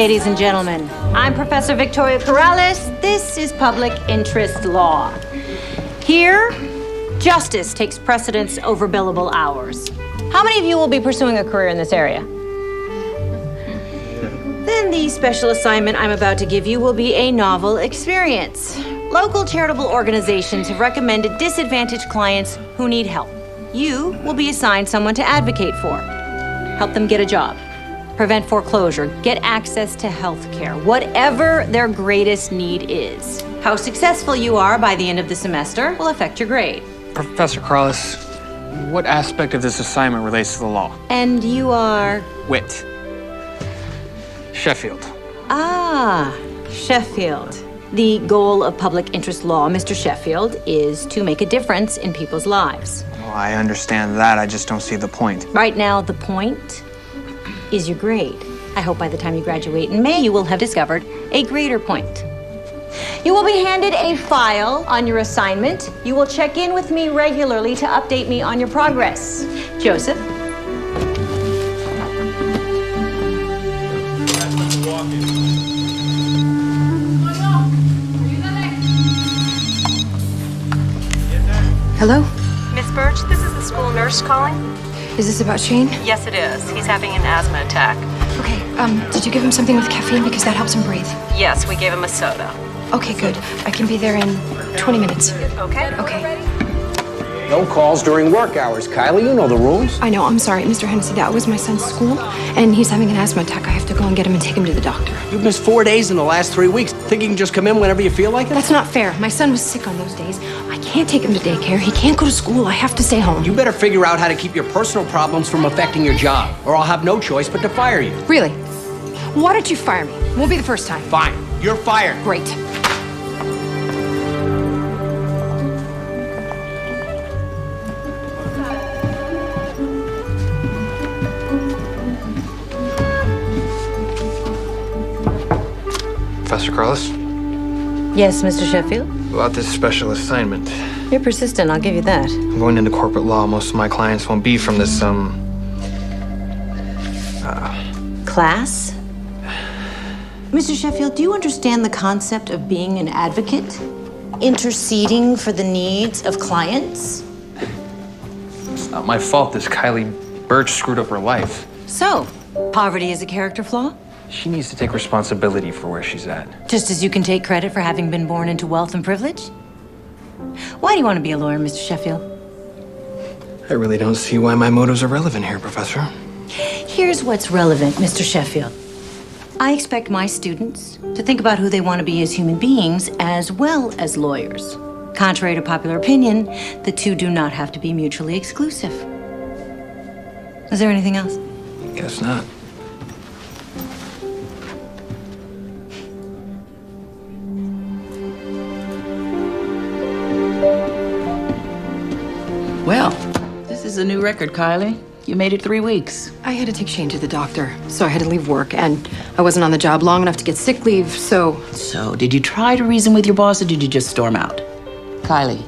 ladies and gentlemen. I'm Professor Victoria Corrales. This is public interest law. Here, justice takes precedence over billable hours. How many of you will be pursuing a career in this area? Then the special assignment I'm about to give you will be a novel experience. Local charitable organizations have recommended disadvantaged clients who need help. You will be assigned someone to advocate for. Help them get a job, prevent foreclosure, get access to health care, whatever their greatest need is. How successful you are by the end of the semester will affect your grade. Professor Corrales, what aspect of this assignment relates to the law? And you are? Wit. Sheffield. Ah, Sheffield. The goal of public interest law, Mr. Sheffield, is to make a difference in people's lives. Well, I understand that. I just don't see the point. Right now, the point is your grade. I hope by the time you graduate in May, you will have discovered a greater point. You will be handed a file on your assignment. You will check in with me regularly to update me on your progress. Joseph? Hello? Miss Birch, this is the school nurse calling. Is this about Shane? Yes, it is. He's having an asthma attack. Okay, did you give him something with caffeine? Because that helps him breathe. Yes, we gave him a soda. Okay, good. I can be there in 20 minutes. Okay? Okay. No calls during work hours, Kylie. You know the rules. I know, I'm sorry, Mr. Hennessy. That was my son's school, and he's having an asthma attack. I have to go and get him and take him to the doctor. You've missed 4 days in the last 3 weeks. Think you can just come in whenever you feel like it? That's not fair. My son was sick on those days. I can't take him to daycare. He can't go to school. I have to stay home. You better figure out how to keep your personal problems from affecting your job, or I'll have no choice but to fire you. Really? Why don't you fire me? Won't be the first time. Fine. You're fired. Great. Professor Corrales, Yes, Mr. Sheffield? about this special assignment. You're persistent, I'll give you that. I'm going into corporate law. Most of my clients won't be from this, Class? Mr. Sheffield, do you understand the concept of being an advocate? Interceding for the needs of clients? It's not my fault this Kylie Birch screwed up her life. So, poverty is a character flaw? She needs to take responsibility for where she's at. Just as you can take credit for having been born into wealth and privilege? Why do you want to be a lawyer, Mr. Sheffield? I really don't see why my motives are relevant here, Professor. Here's what's relevant, Mr. Sheffield. I expect my students to think about who they want to be as human beings as well as lawyers. Contrary to popular opinion, the two do not have to be mutually exclusive. Is there anything else? Guess not. Well, this is a new record, Kylie. You made it 3 weeks. I had to take Shane to the doctor, so I had to leave work, and I wasn't on the job long enough to get sick leave, so... So, did you try to reason with your boss, or did you just storm out? Kylie.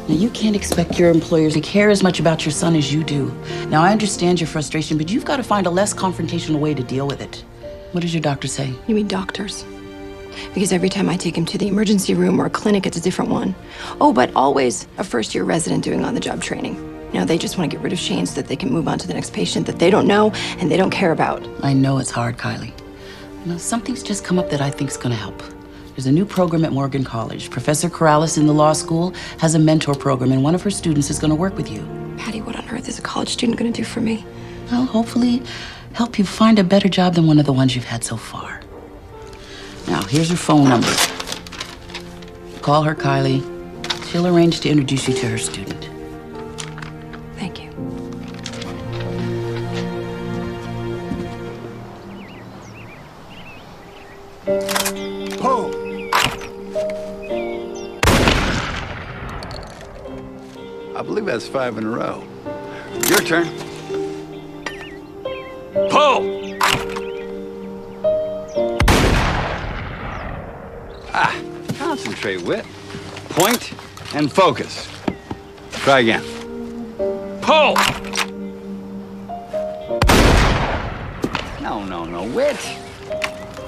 Now, you can't expect your employers to care as much about your son as you do. Now, I understand your frustration, but you've got to find a less confrontational way to deal with it. What does your doctor say? You mean doctors? Because every time I take him to the emergency room or a clinic, it's a different one. Oh, but always a first-year resident doing on-the-job training. You know, they just want to get rid of Shane so that they can move on to the next patient that they don't know and they don't care about. I know it's hard, Kylie. You know, something's just come up that I think's going to help. There's a new program at Morgan College. Professor Corrales in the law school has a mentor program, and one of her students is going to work with you. Patty, what on earth is a college student going to do for me? Well, hopefully help you find a better job than one of the ones you've had so far. Now, here's her phone number. Call her, Kylie. She'll arrange to introduce you to her student. Thank you. Pull. I believe that's 5 in a row. Your turn. Pull. Concentrate, Wit. Point and focus. Try again. Pull. No, Whit.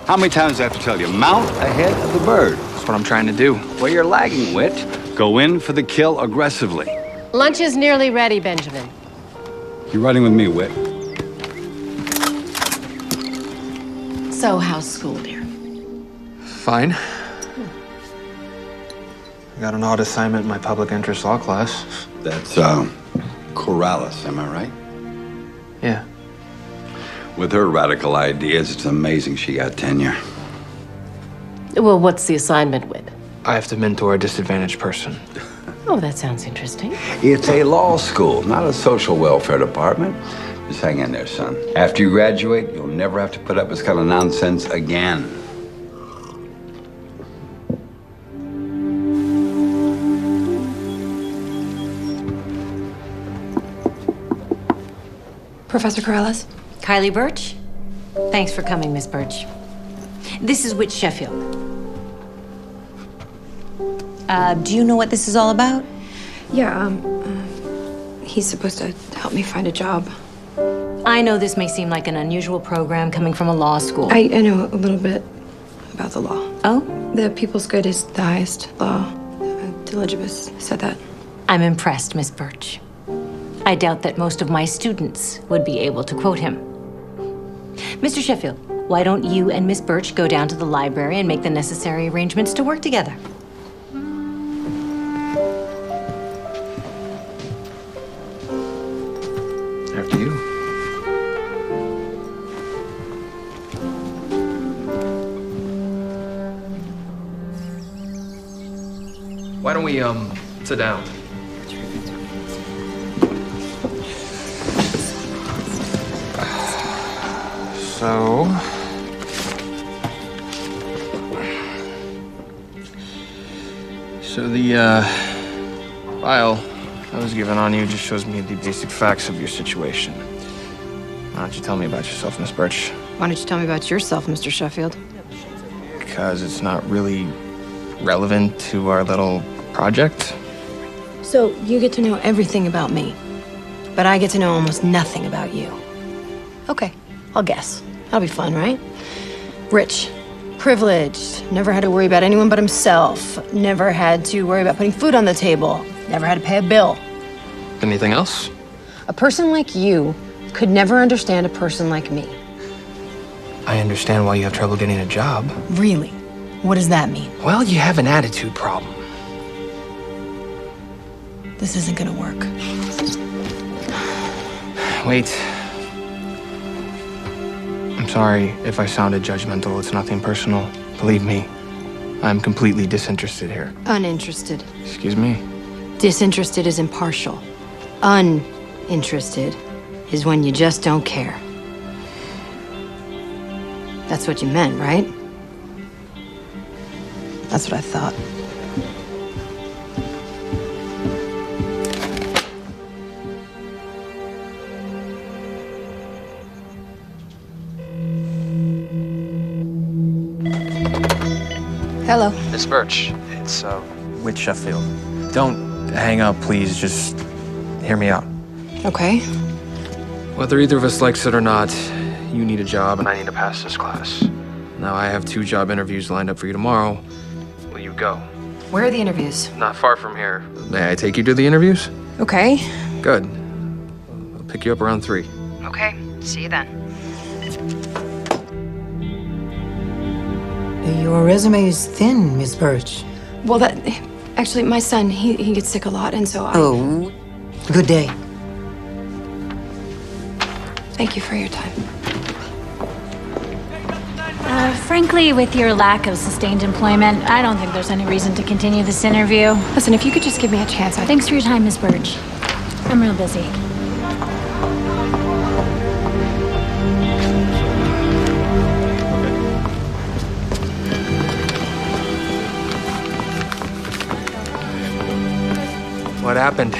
How many times do I have to tell you? Mount ahead of the bird. That's what I'm trying to do. Well, you're lagging, Whit. Go in for the kill aggressively. Lunch is nearly ready, Benjamin. You're riding with me, Whit. So, how's school, dear? Fine. I got an odd assignment in my public interest law class. That's, Corrales, am I right? Yeah. With her radical ideas, it's amazing she got tenure. Well, what's the assignment with? I have to mentor a disadvantaged person. Oh, that sounds interesting. It's a law school, not a social welfare department. Just hang in there, son. After you graduate, you'll never have to put up with this kind of nonsense again. Professor Corrales? Kylie Birch? Thanks for coming, Miss Birch. This is Whit Sheffield. Do you know what this is all about? Yeah, he's supposed to help me find a job. I know this may seem like an unusual program coming from a law school. I know a little bit about the law. Oh? The people's good is the highest law. Diligibus said that. I'm impressed, Miss Birch. I doubt that most of my students would be able to quote him. Mr. Sheffield, why don't you and Miss Birch go down to the library and make the necessary arrangements to work together? After you. Why don't we, sit down? So the, file I was given on you just shows me the basic facts of your situation. Why don't you tell me about yourself, Miss Birch? Why don't you tell me about yourself, Mr. Sheffield? Because it's not really relevant to our little project. So, you get to know everything about me, but I get to know almost nothing about you. Okay, I'll guess. That'll be fun, right? Rich, privileged, never had to worry about anyone but himself, never had to worry about putting food on the table, never had to pay a bill. Anything else? A person like you could never understand a person like me. I understand why you have trouble getting a job. Really? What does that mean? Well, you have an attitude problem. This isn't gonna work. Wait. I'm sorry if I sounded judgmental. It's nothing personal. Believe me, I'm completely disinterested here. Uninterested. Excuse me? Disinterested is impartial. Uninterested is when you just don't care. That's what you meant, right? That's what I thought. Hello. Miss Birch, it's, Whit Sheffield. Don't hang up, please. Just hear me out. Okay. Whether either of us likes it or not, you need a job and I need to pass this class. Now, I have 2 job interviews lined up for you tomorrow. Will you go? Where are the interviews? Not far from here. May I take you to the interviews? Okay. Good. I'll pick you up around 3. Okay. See you then. Your resume is thin, Miss Birch. Well, actually, my son, he gets sick a lot, and so I... Oh, good day. Thank you for your time. Frankly, with your lack of sustained employment, I don't think there's any reason to continue this interview. Listen, if you could just give me a chance, Thanks for your time, Miss Birch. I'm real busy. What happened?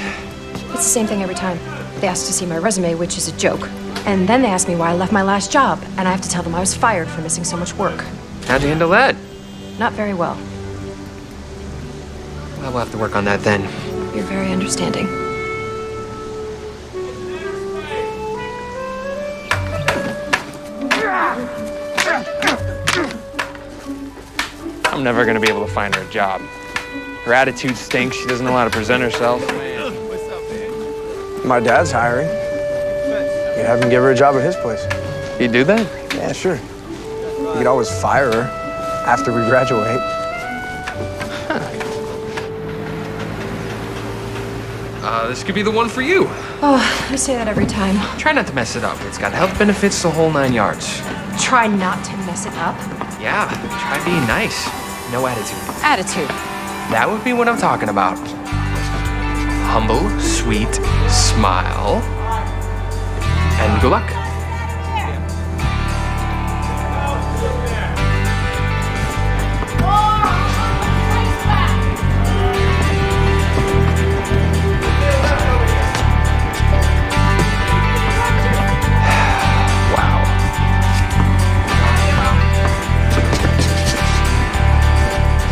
It's the same thing every time. They ask to see my resume, which is a joke. And then they ask me why I left my last job, and I have to tell them I was fired for missing so much work. How'd you handle that? Not very well. Well, we'll have to work on that then. You're very understanding. I'm never gonna be able to find her a job. Her attitude stinks. She doesn't know how to present herself. My dad's hiring. You have him give her a job at his place. You do that? Yeah, sure. You could always fire her after we graduate. This could be the one for you. Oh, I say that every time. Try not to mess it up. It's got health benefits the whole 9 yards. Try not to mess it up. Yeah, try being nice. No attitude. Attitude. That would be what I'm talking about. Humble, sweet, smile, and good luck.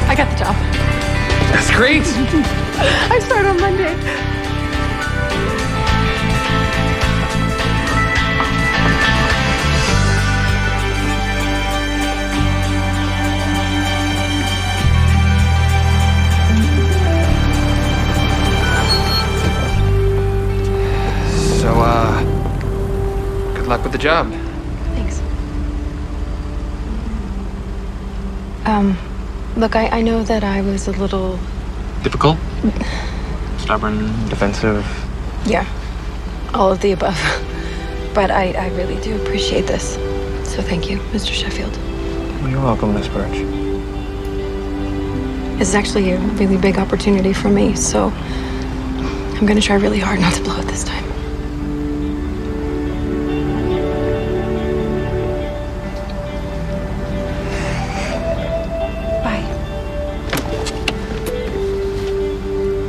I got the job. That's great. I start on Monday. So, good luck with the job. Thanks. Look, I know that I was a little... Difficult? Stubborn, defensive? Yeah, all of the above. But I really do appreciate this. So thank you, Mr. Sheffield. Well, you're welcome, Miss Birch. This is actually a really big opportunity for me, so I'm gonna try really hard not to blow it this time.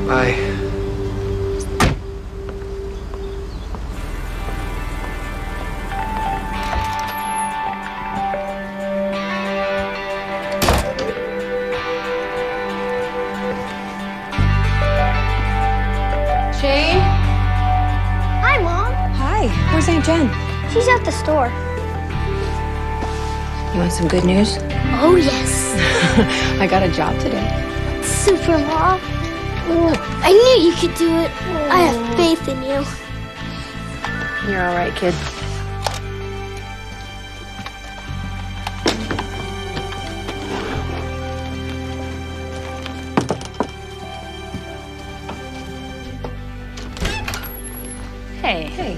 Bye. Shane? Hi, Mom. Hi, where's Aunt Jen? She's at the store. You want some good news? Oh, yes. I got a job today. Super, Mom. Ooh, I knew you could do it. I have faith in you. You're all right, kid. Hey.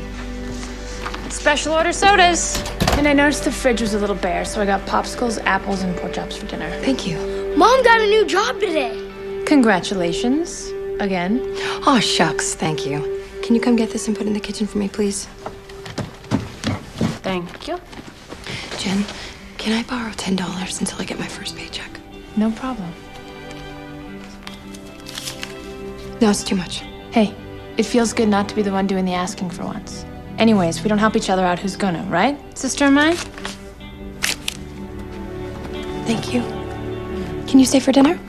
Special order sodas. And I noticed the fridge was a little bare, so I got popsicles, apples, and pork chops for dinner. Thank you. Mom got a new job today. Congratulations. Again. Oh, shucks, thank you. Can you come get this and put it in the kitchen for me, please? Thank you. Jen, can I borrow $10 until I get my first paycheck? No problem. No, it's too much. Hey, it feels good not to be the one doing the asking for once. Anyways, if we don't help each other out, who's gonna, right? Sister of mine? Thank you. Can you stay for dinner?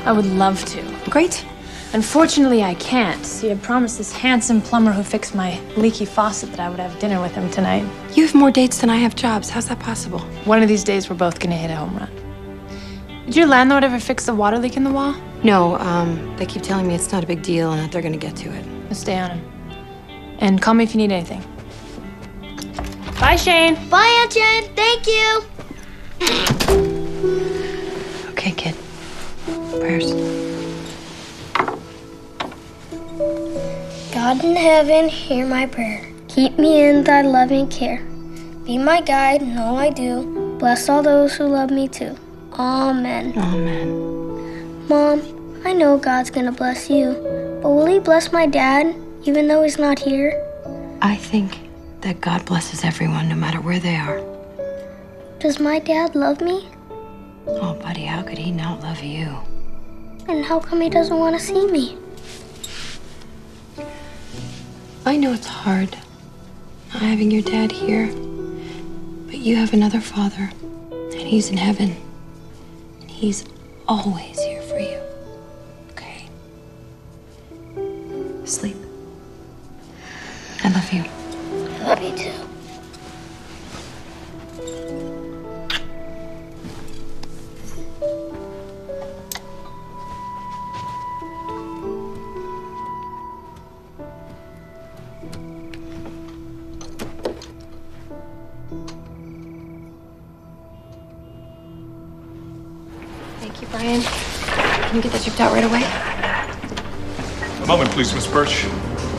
I would love to. Great. Unfortunately, I can't. See, I promised this handsome plumber who fixed my leaky faucet that I would have dinner with him tonight. You have more dates than I have jobs. How's that possible? One of these days, we're both gonna hit a home run. Did your landlord ever fix the water leak in the wall? No, they keep telling me it's not a big deal and that they're gonna get to it. Let's stay on him. And call me if you need anything. Bye, Shane. Bye, Aunt Jen. Thank you. Okay, kid. Prayers. God in heaven, hear my prayer. Keep me in thy loving care. Be my guide in all I do. Bless all those who love me too. Amen. Amen. Mom, I know God's gonna bless you, but will he bless my dad, even though he's not here? I think that God blesses everyone, no matter where they are. Does my dad love me? Oh, buddy, how could he not love you? And how come he doesn't want to see me? I know it's hard not having your dad here, but you have another father, and he's in heaven. And he's always here for you. Okay? Sleep. I love you. I love you too. Thank you, Brian. Can you get that shipped out right away? A moment, please, Miss Birch.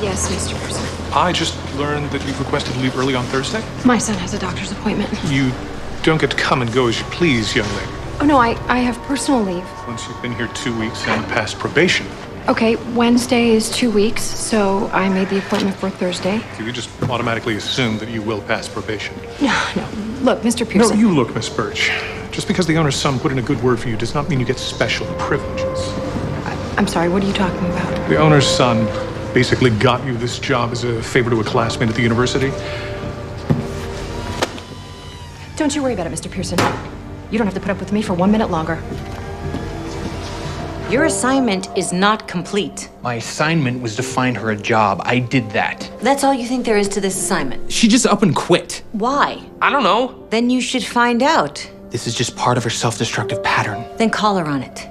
Yes, Mr. Pearson. I just learned that you've requested to leave early on Thursday. My son has a doctor's appointment. You don't get to come and go as you please, young lady. Oh, no, I have personal leave. Once you've been here 2 weeks and past probation, Okay, Wednesday is 2 weeks, so I made the appointment for Thursday. you can just automatically assume that you will pass probation. No. Look, Mr. No, Pearson. you look, Miss Birch. Just because the owner's son put in a good word for you does not mean you get special privileges. I'm sorry, what are you talking about? The owner's son basically got you this job as a favor to a classmate at the university. Don't you worry about it, Mr. Pearson. You don't have to put up with me for 1 minute longer. Your assignment is not complete. My assignment was to find her a job. I did that. That's all you think there is to this assignment. She just up and quit. Why? I don't know. Then you should find out. This is just part of her self-destructive pattern. Then call her on it.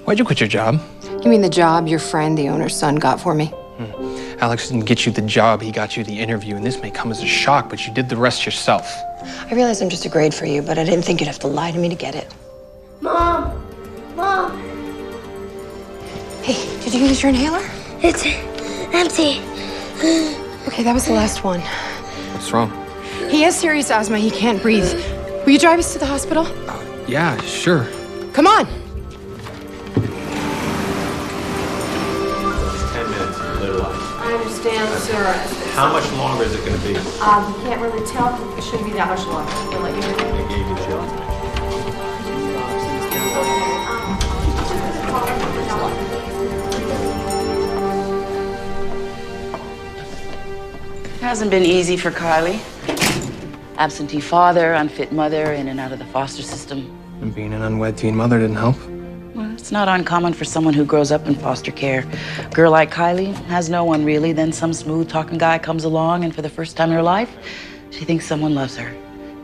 Why'd you quit your job? You mean the job your friend, the owner's son, got for me? Alex didn't get you the job, he got you the interview, and this may come as a shock, but you did the rest yourself. I realize I'm just a grade for you, but I didn't think you'd have to lie to me to get it. Mom! Mom! Hey, did you use your inhaler? It's empty. Okay, that was the last one. What's wrong? He has serious asthma. He can't breathe. Will you drive us to the hospital? Yeah, sure. Come on. 10 minutes of their life. I understand, sir. How much longer is it going to be? We can't really tell. It shouldn't be that much longer. We'll let you know. I gave you the shot. Hasn't been easy for Kylie. Absentee father, unfit mother, in and out of the foster system. And being an unwed teen mother didn't help. Well, it's not uncommon for someone who grows up in foster care. A girl like Kylie has no one really. Then some smooth-talking guy comes along, and for the first time in her life, she thinks someone loves her.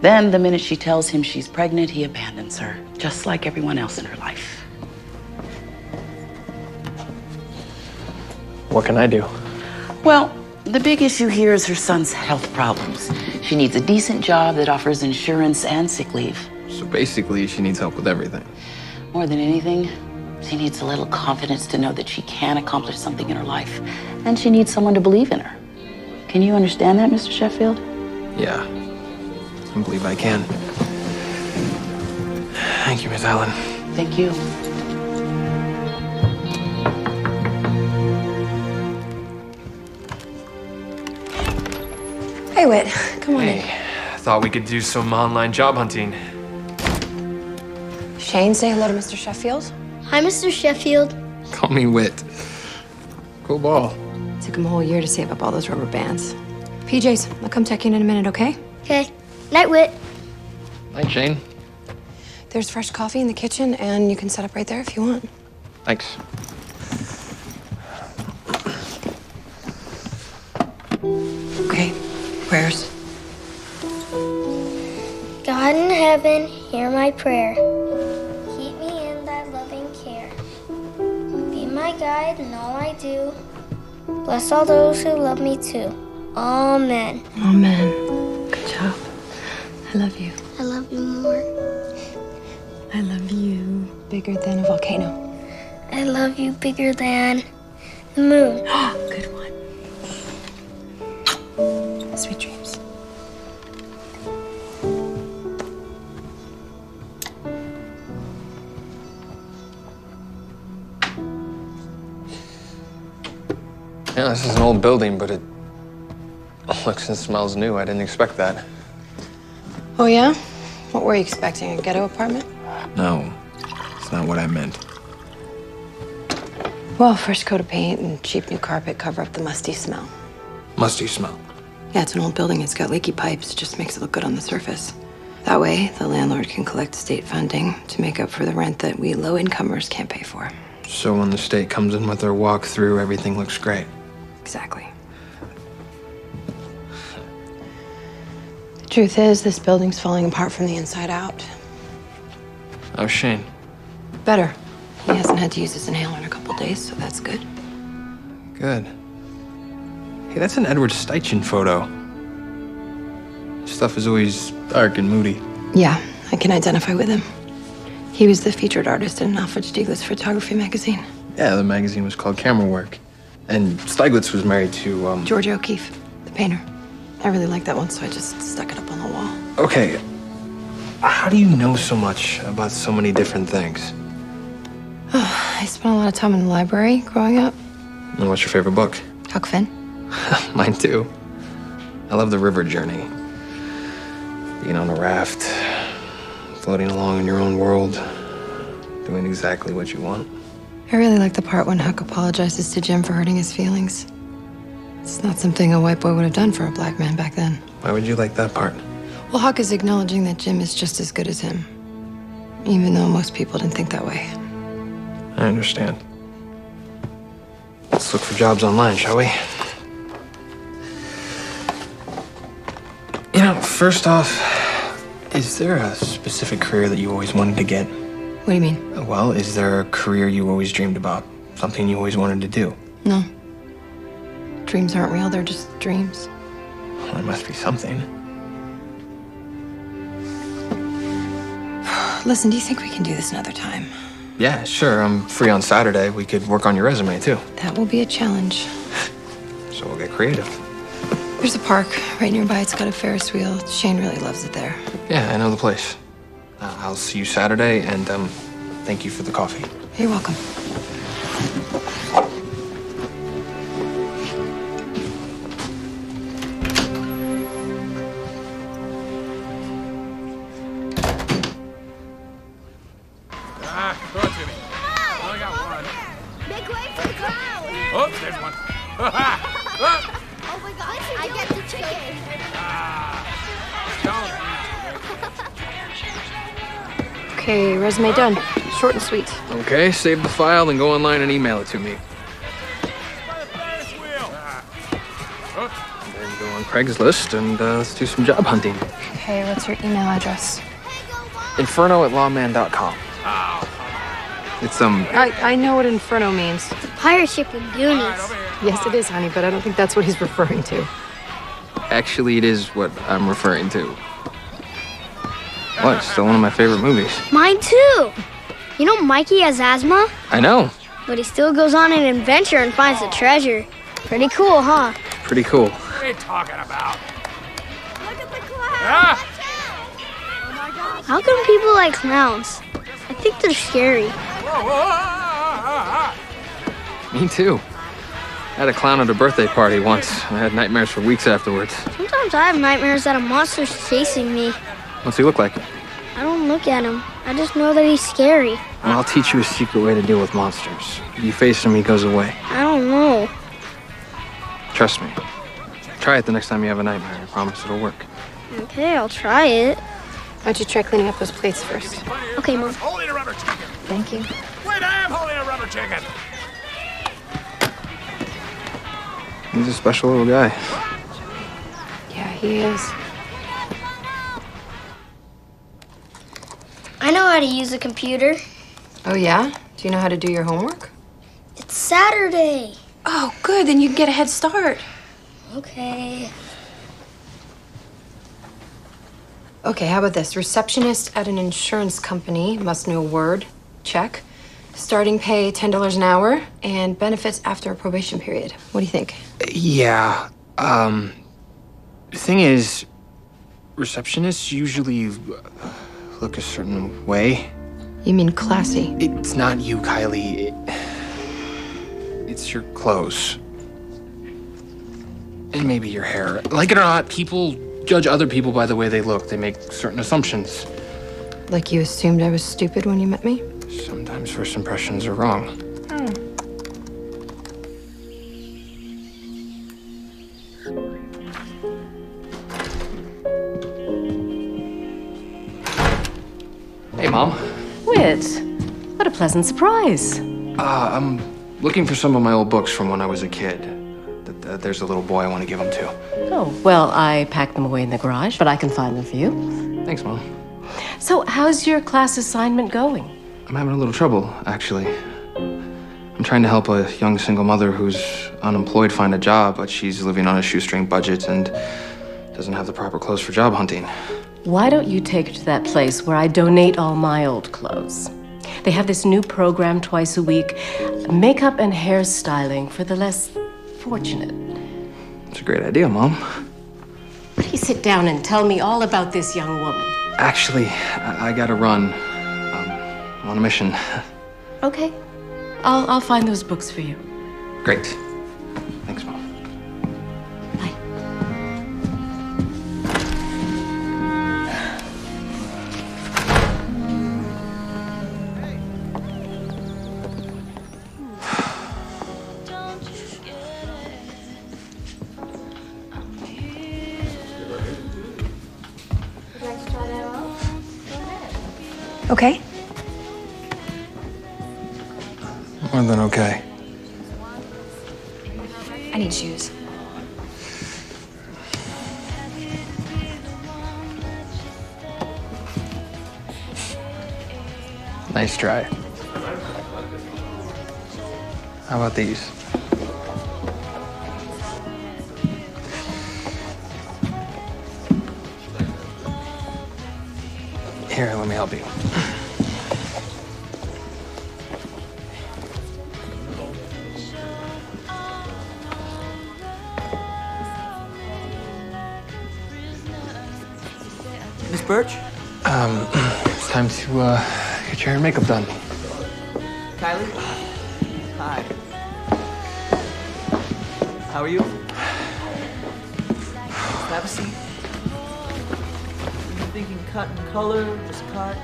Then, the minute she tells him she's pregnant, he abandons her, just like everyone else in her life. What can I do? Well, the big issue here is her son's health problems. She needs a decent job that offers insurance and sick leave. So basically, she needs help with everything. More than anything, she needs a little confidence to know that she can accomplish something in her life. And she needs someone to believe in her. Can you understand that, Mr. Sheffield? Yeah, I believe I can. Thank you, Miss Allen. Thank you. Hey, Whit, come on in. Hey, I thought we could do some online job hunting. Shane, say hello to Mr. Sheffield. Hi, Mr. Sheffield. Call me Wit. Cool ball. Took him a whole year to save up all those rubber bands. PJs, I'll come check in a minute, okay? Okay. Night, Whit. Night, Shane. There's fresh coffee in the kitchen, and you can set up right there if you want. Thanks. Okay, prayers. God in heaven, hear my prayer. Keep me in thy loving care. Be my guide in all I do. Bless all those who love me too. Amen. Amen. Good job. I love you. I love you more. I love you. Bigger than a volcano. I love you bigger than the moon. Good one. Sweet dreams. Yeah, this is an old building, but it looks and smells new. I didn't expect that. Oh, yeah? What were you expecting? A ghetto apartment? No, it's not what I meant. Well, first coat of paint and cheap new carpet cover up the musty smell. Musty smell. Yeah, it's an old building. It's got leaky pipes. It just makes it look good on the surface. That way, the landlord can collect state funding to make up for the rent that we low-incomers can't pay for. So when the state comes in with their walkthrough, everything looks great. Exactly. The truth is, this building's falling apart from the inside out. How's Shane? Better. He hasn't had to use his inhaler in a couple days, so that's good. Good. Hey, that's an Edward Steichen photo. Stuff is always dark and moody. Yeah, I can identify with him. He was the featured artist in Alfred Stieglitz's photography magazine. Yeah, the magazine was called Camera Work. And Stieglitz was married to, George O'Keeffe, the painter. I really liked that one, so I just stuck it up on the wall. Okay, how do you know so much about so many different things? I spent a lot of time in the library growing up. And what's your favorite book? Huck Finn. Mine too. I love the river journey. Being on a raft, floating along in your own world, doing exactly what you want. I really like the part when Huck apologizes to Jim for hurting his feelings. It's not something a white boy would have done for a black man back then. Why would you like that part? Well, Huck is acknowledging that Jim is just as good as him, even though most people didn't think that way. I understand. Let's look for jobs online, shall we? You know, first off, is there a specific career that you always wanted to get? What do you mean? Well, is there a career you always dreamed about? Something you always wanted to do? No. Dreams aren't real, they're just dreams. Well, there must be something. Listen, do you think we can do this another time? Yeah, sure. I'm free on Saturday. We could work on your resume, too. That will be a challenge. So we'll get creative. There's a park right nearby. It's got a Ferris wheel. Shane really loves it there. Yeah, I know the place. I'll see you Saturday, and thank you for the coffee. You're welcome. Throw it to me. I only got one. Make way for the crowd! Oh, there's one. Oh my gosh, I get the chicken! Okay, resume done. Short and sweet. Okay, save the file, then go online and email it to me. Then go on Craigslist and let's do some job hunting. Okay, what's your email address? Inferno@lawman.com. It's I know what Inferno means. It's a pirate ship in Goonies. Yes, it is, honey, but I don't think that's what he's referring to. Actually, it is what I'm referring to. What? It's still one of my favorite movies. Mine too! You know Mikey has asthma? I know. But he still goes on an adventure and finds the treasure. Pretty cool, huh? Pretty cool. What are you talking about? Look at the clown! Ah! How come people like clowns? I think they're scary. Me too. I had a clown at a birthday party once. I had nightmares for weeks afterwards. Sometimes I have nightmares that a monster's chasing me. What's he look like? I don't look at him. I just know that he's scary. Well, I'll teach you a secret way to deal with monsters. You face him, he goes away. I don't know. Trust me. Try it the next time you have a nightmare. I promise it'll work. Okay, I'll try it. Why don't you try cleaning up those plates first? Okay, Mom. Holding a rubber chicken. Thank you. Wait, I am holding a rubber chicken. He's a special little guy. Yeah, he is. I know how to use a computer. Oh, yeah? Do you know how to do your homework? It's Saturday. Oh, good. Then you can get a head start. Okay. Okay, how about this? Receptionist at an insurance company must know Word. Check. Starting pay $10 an hour and benefits after a probation period. What do you think? Yeah. The thing is, receptionists usually look a certain way. You mean classy? It's not you, Kylie. It's your clothes. And maybe your hair. Like it or not, people judge other people by the way they look. They make certain assumptions. Like you assumed I was stupid when you met me? Sometimes first impressions are wrong. Hey, Mom. Whit, what a pleasant surprise. I'm looking for some of my old books from when I was a kid. There's a little boy I want to give them to. Oh, well, I packed them away in the garage, but I can find them for you. Thanks, Mom. So, how's your class assignment going? I'm having a little trouble, actually. I'm trying to help a young single mother who's unemployed find a job, but she's living on a shoestring budget and doesn't have the proper clothes for job hunting. Why don't you take her to that place where I donate all my old clothes? They have this new program twice a week, makeup and hairstyling for the less fortunate. It's a great idea, Mom. Why don't you sit down and tell me all about this young woman? Actually, I gotta run. I'm on a mission. Okay. I'll find those books for you. Great. Thanks, Mom. Okay. More than okay. I need shoes. Nice try. How about these? Here, let me help you. Miss Birch? It's time to get your hair and makeup done. Kylie? Hi. How are you? Have a seat. You've been thinking cut and color, just cut?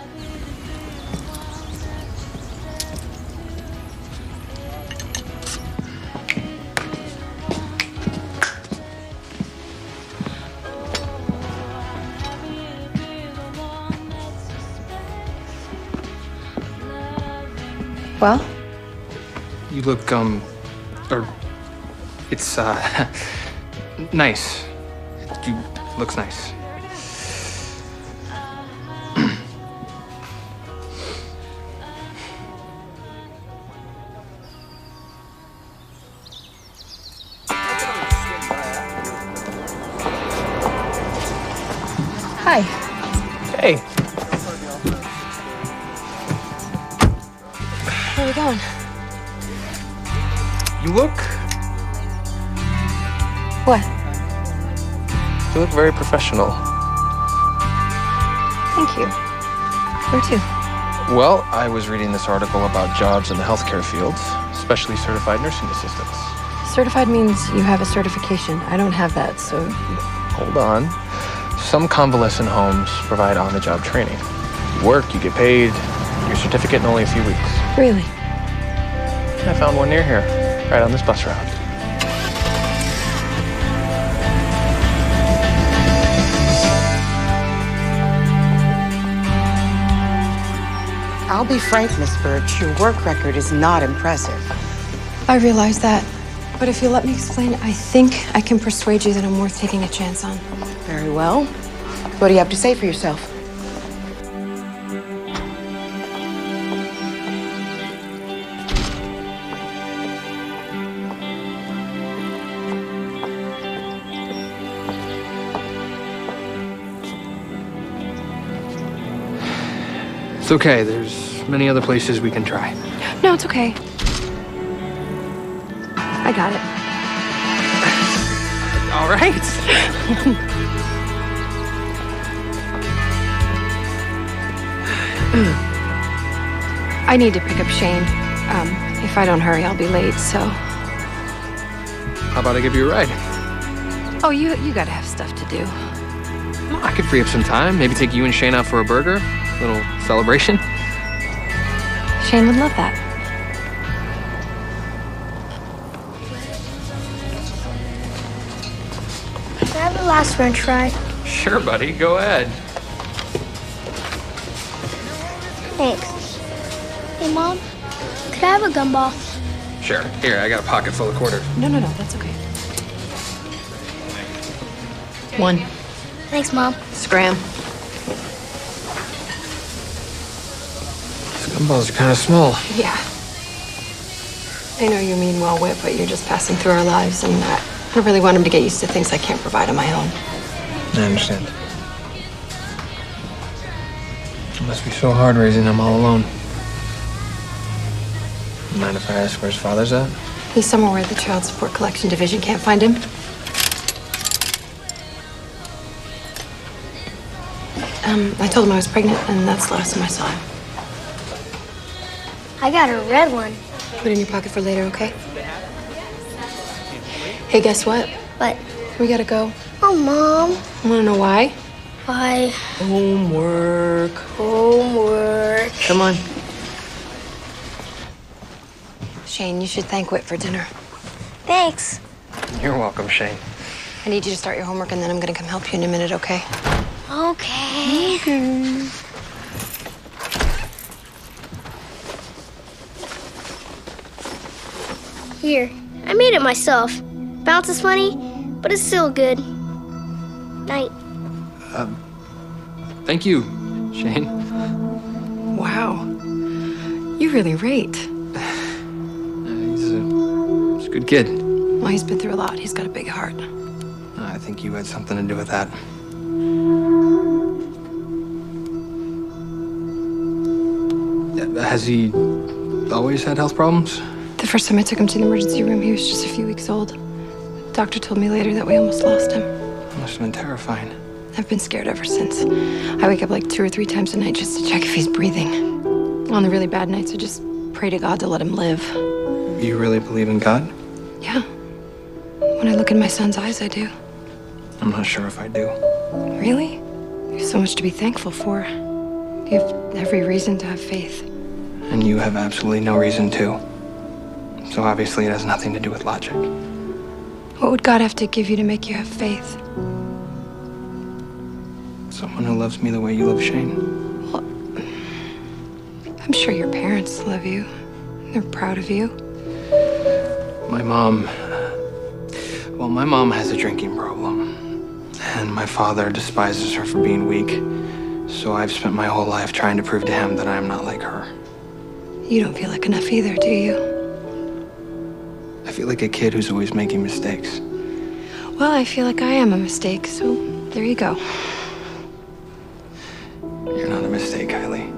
Well? You look, it's, nice. You looks nice. Hi. Hey. Where are we going? You look... What? You look very professional. Thank you. Where to? Well, I was reading this article about jobs in the healthcare field, especially certified nursing assistants. Certified means you have a certification. I don't have that, so... Hold on. Some convalescent homes provide on-the-job training. You work, you get paid, your certificate in only a few weeks. Really? I found one near here, right on this bus route. I'll be frank, Miss Birch, your work record is not impressive. I realize that. But if you'll let me explain, I think I can persuade you that I'm worth taking a chance on. Very well. What do you have to say for yourself? It's okay, there's many other places we can try. No, it's okay. I got it. All right. I need to pick up Shane. If I don't hurry, I'll be late, so... How about I give you a ride? Oh, you gotta have stuff to do. I could free up some time, maybe take you and Shane out for a burger. Little celebration. Shane would love that. Can I have the last french fry? Sure, buddy. Go ahead. Thanks. Hey, Mom, could I have a gumball? Sure. Here, I got a pocket full of quarters. No, that's okay. 1. Thanks, Mom. Scram. These gumballs are kind of small. Yeah. I know you mean well, Whit, but you're just passing through our lives, and I don't really want him to get used to things I can't provide on my own. I understand. It must be so hard raising them all alone. Mind if I ask where his father's at? He's somewhere where the Child Support Collection Division can't find him. I told him I was pregnant, and that's the last time I saw him. I got a red one. Put it in your pocket for later, okay? Hey, guess what? What? We gotta go. Oh, Mom. Wanna know why? Why? Homework. Homework. Come on. Shane, you should thank Whit for dinner. Thanks. You're welcome, Shane. I need you to start your homework, and then I'm gonna come help you in a minute, okay? Okay. Here, I made it myself. Bounces funny, but it's still good. Night. Thank you, Shane. Wow. You really rate. He's a good kid. Well, he's been through a lot. He's got a big heart. I think you had something to do with that. Has he always had health problems? The first time I took him to the emergency room, he was just a few weeks old. The doctor told me later that we almost lost him. It must have been terrifying. I've been scared ever since. I wake up like 2 or 3 times a night just to check if he's breathing. On the really bad nights, I just pray to God to let him live. You really believe in God? Yeah. When I look in my son's eyes, I do. I'm not sure if I do. Really? You have so much to be thankful for. You have every reason to have faith. And you have absolutely no reason to. So obviously it has nothing to do with logic. What would God have to give you to make you have faith? Someone who loves me the way you love Shane. Well, I'm sure your parents love you. They're proud of you. My mom has a drinking problem. And my father despises her for being weak. So I've spent my whole life trying to prove to him that I am not like her. You don't feel like enough either, do you? I feel like a kid who's always making mistakes. Well, I feel like I am a mistake, so there you go. You're not a mistake, Kylie.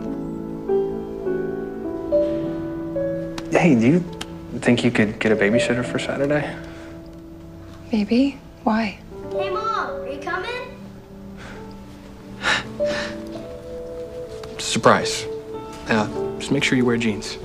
Hey, do you think you could get a babysitter for Saturday? Maybe. Why? Hey, Mom, are you coming? Surprise. Just make sure you wear jeans.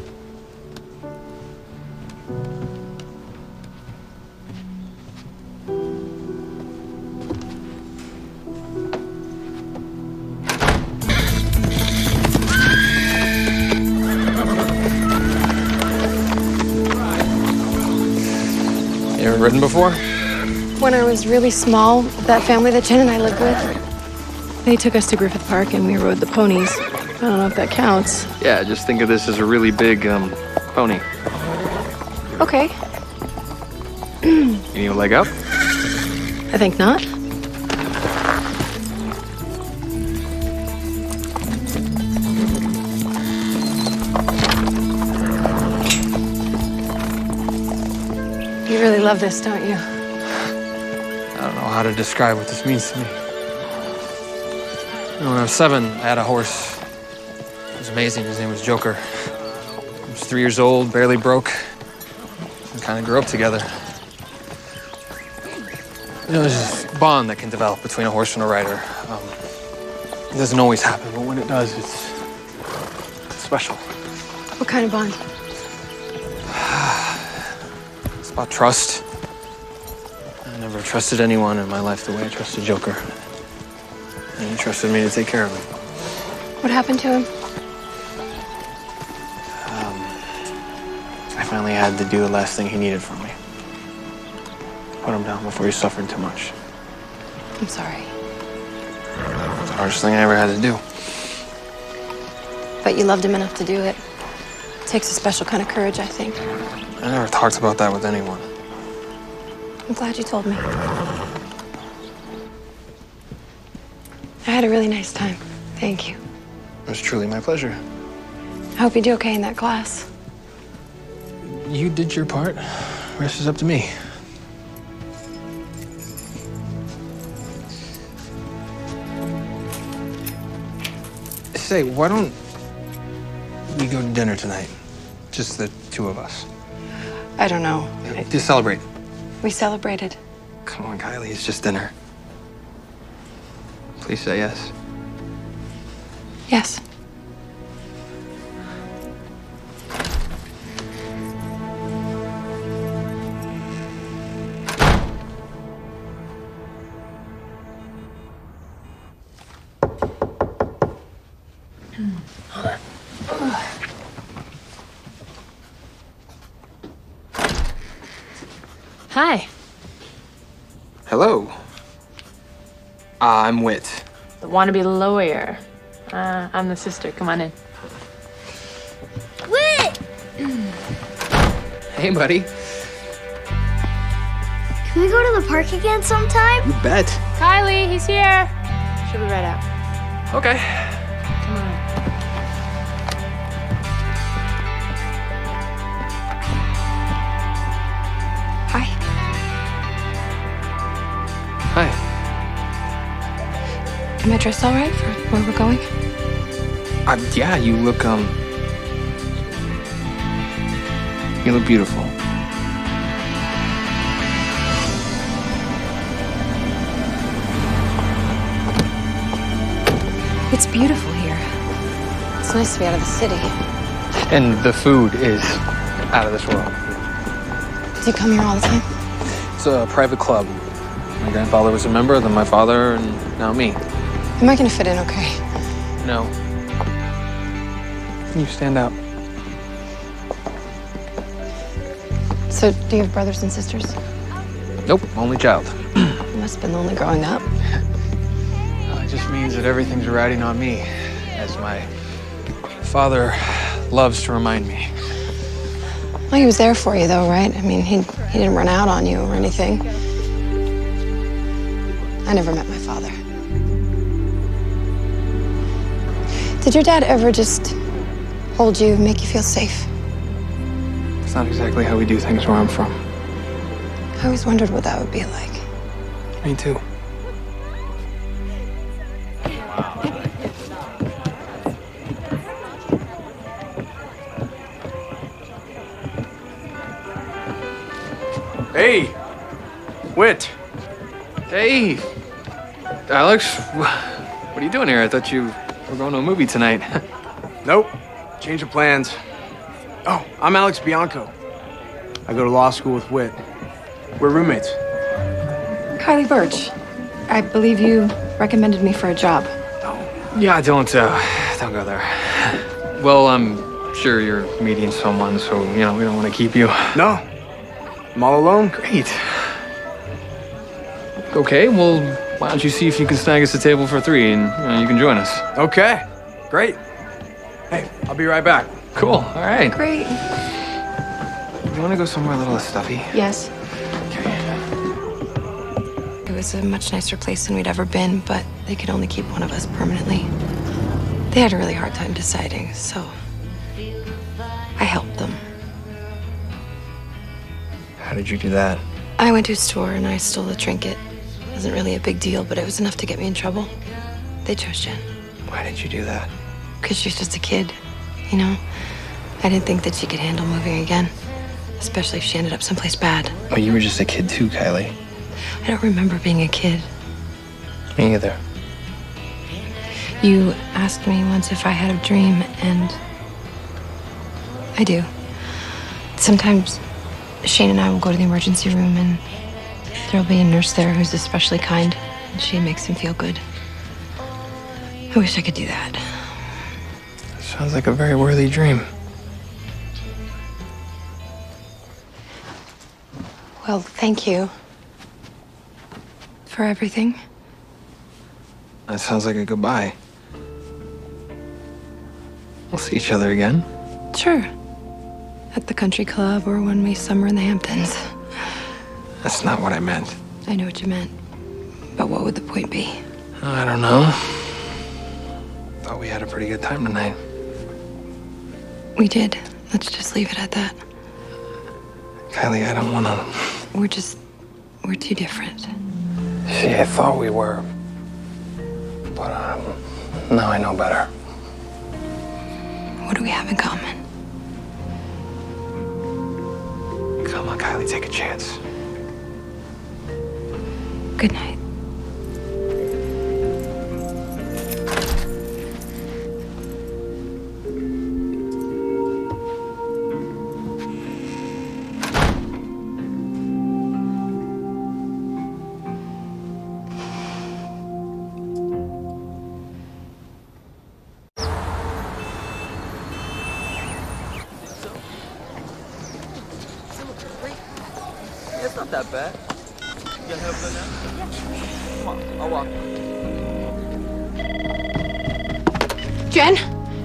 You ever ridden before? When I was really small, that family that Jen and I lived with, they took us to Griffith Park and we rode the ponies. I don't know if that counts. Yeah, just think of this as a really big, pony. Okay. You need a leg up? I think not. You really love this, don't you? I don't know how to describe what this means to me. When I was 7, I had a horse. It was amazing. His name was Joker. He was 3 years old, barely broke. We kind of grew up together. You know, there's this bond that can develop between a horse and a rider. It doesn't always happen, but when it does, it's special. What kind of bond? It's about trust. I never trusted anyone in my life the way I trusted Joker. And he trusted me to take care of him. What happened to him? I finally had to do the last thing he needed from me. Put him down before he suffered too much. I'm sorry. It's the hardest thing I ever had to do. But you loved him enough to do it. It takes a special kind of courage, I think. I never talked about that with anyone. I'm glad you told me. I had a really nice time. Thank you. It was truly my pleasure. I hope you do okay in that class. You did your part. Rest is up to me. Say, why don't we go to dinner tonight? Just the two of us. I don't know. Just celebrate. We celebrated. Come on, Kylie, it's just dinner. Please say yes. Yes. Hi. Hello. I'm Whit. The wannabe lawyer. I'm the sister. Come on in. Wait! Hey, buddy. Can we go to the park again sometime? You bet. Kylie, he's here. She'll be right out. Okay. Come on. Hi. Hi. Am I dressed all right for where we're going? Yeah, you look beautiful. It's beautiful here. It's nice to be out of the city. And the food is out of this world. Do you come here all the time? It's a private club. My grandfather was a member, then my father, and now me. Am I gonna fit in okay? No. You stand out. So, do you have brothers and sisters? Nope, only child. You must have been lonely growing up. It just means that everything's riding on me, as my father loves to remind me. Well, he was there for you, though, right? I mean, he didn't run out on you or anything. I never met my father. Did your dad ever just hold you, make you feel safe? It's not exactly how we do things where I'm from. I always wondered what that would be like. Me too. Hey, Whit. Hey, Alex. What are you doing here? I thought you were going to a movie tonight. Nope. Change of plans. Oh, I'm Alex Bianco. I go to law school with Whit. We're roommates. Kylie Birch. I believe you recommended me for a job. Yeah, don't go there. Well, I'm sure you're meeting someone, so, we don't want to keep you. No. I'm all alone. Great. Okay, well, why don't you see if you can snag us a table for 3 and you can join us. Okay. Great. Hey, I'll be right back. Cool. All right. Great. You want to go somewhere a little less stuffy? Yes. It was a much nicer place than we'd ever been, but they could only keep one of us permanently. They had a really hard time deciding, so I helped them. How did you do that? I went to a store and I stole a trinket. It wasn't really a big deal, but it was enough to get me in trouble. They chose Jen. Why did you do that? Because she's just a kid, you know? I didn't think that she could handle moving again, especially if she ended up someplace bad. Oh, you were just a kid too, Kylie. I don't remember being a kid. Me either. You asked me once if I had a dream, and I do. Sometimes Shane and I will go to the emergency room, and there'll be a nurse there who's especially kind, and she makes him feel good. I wish I could do that. Sounds like a very worthy dream. Well, thank you for everything. That sounds like a goodbye. We'll see each other again. Sure. At the country club or when we summer in the Hamptons. That's not what I meant. I know what you meant. But what would the point be? I don't know. Thought we had a pretty good time tonight. We did. Let's just leave it at that. Kylie, I don't want to... We're too different. See, I thought we were. But now I know better. What do we have in common? Come on, Kylie, take a chance. Good night. It's not that bad. You gonna help her now? Yeah. Come on, I'll walk. Jen?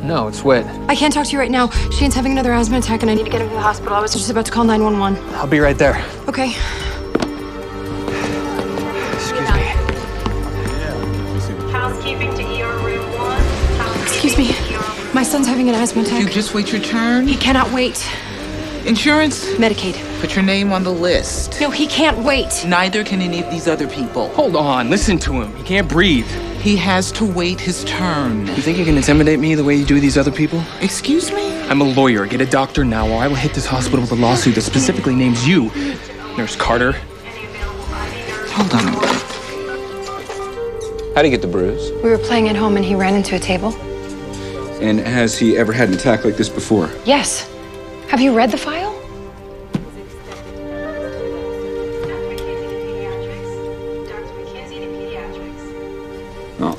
No, it's Whit. I can't talk to you right now. Shane's having another asthma attack and I need to get him to the hospital. I was just about to call 911. I'll be right there. Okay. Excuse me. Housekeeping to ER room 1. Excuse me. My son's having an asthma attack. You just wait your turn? He cannot wait. Insurance? Medicaid. Put your name on the list. No, he can't wait. Neither can any of these other people. Hold on, listen to him. He can't breathe. He has to wait his turn. You think you can intimidate me the way you do these other people? Excuse me? I'm a lawyer. Get a doctor now, or I will hit this hospital with a lawsuit that specifically names you, Nurse Carter. Hold on a minute. How'd he get the bruise? We were playing at home and he ran into a table. And has he ever had an attack like this before? Yes. Have you read the file? No.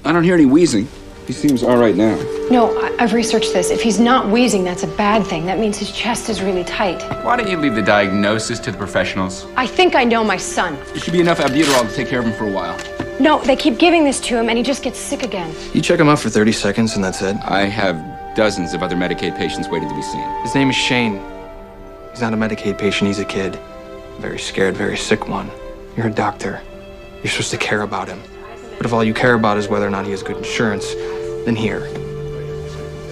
I don't hear any wheezing. He seems all right now. No, I've researched this. If he's not wheezing, that's a bad thing. That means his chest is really tight. Why don't you leave the diagnosis to the professionals? I think I know my son. There should be enough albuterol to take care of him for a while. No, they keep giving this to him and he just gets sick again. You check him out for 30 seconds and that's it? I have dozens of other Medicaid patients waiting to be seen. His name is Shane. He's not a Medicaid patient, he's a kid. A very scared, very sick one. You're a doctor. You're supposed to care about him. But if all you care about is whether or not he has good insurance, then here.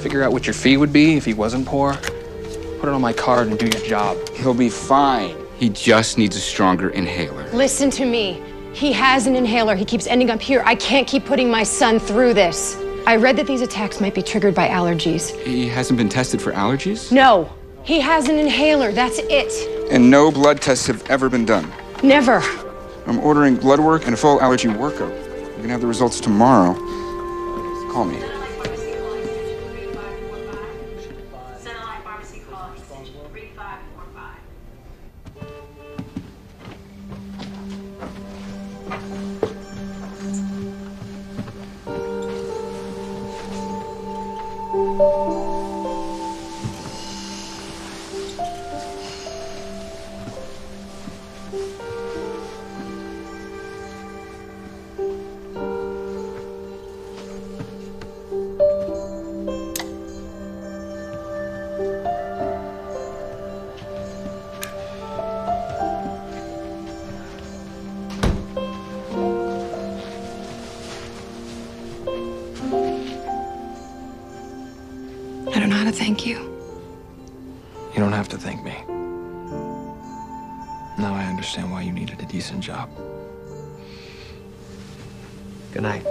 Figure out what your fee would be if he wasn't poor. Put it on my card and do your job. He'll be fine. He just needs a stronger inhaler. Listen to me. He has an inhaler. He keeps ending up here. I can't keep putting my son through this. I read that these attacks might be triggered by allergies. He hasn't been tested for allergies? No. He has an inhaler. That's it. And no blood tests have ever been done? Never. I'm ordering blood work and a full allergy workup. You can have the results tomorrow. Call me. I don't know how to thank you. You don't have to thank me. Now I understand why you needed a decent job. Good night.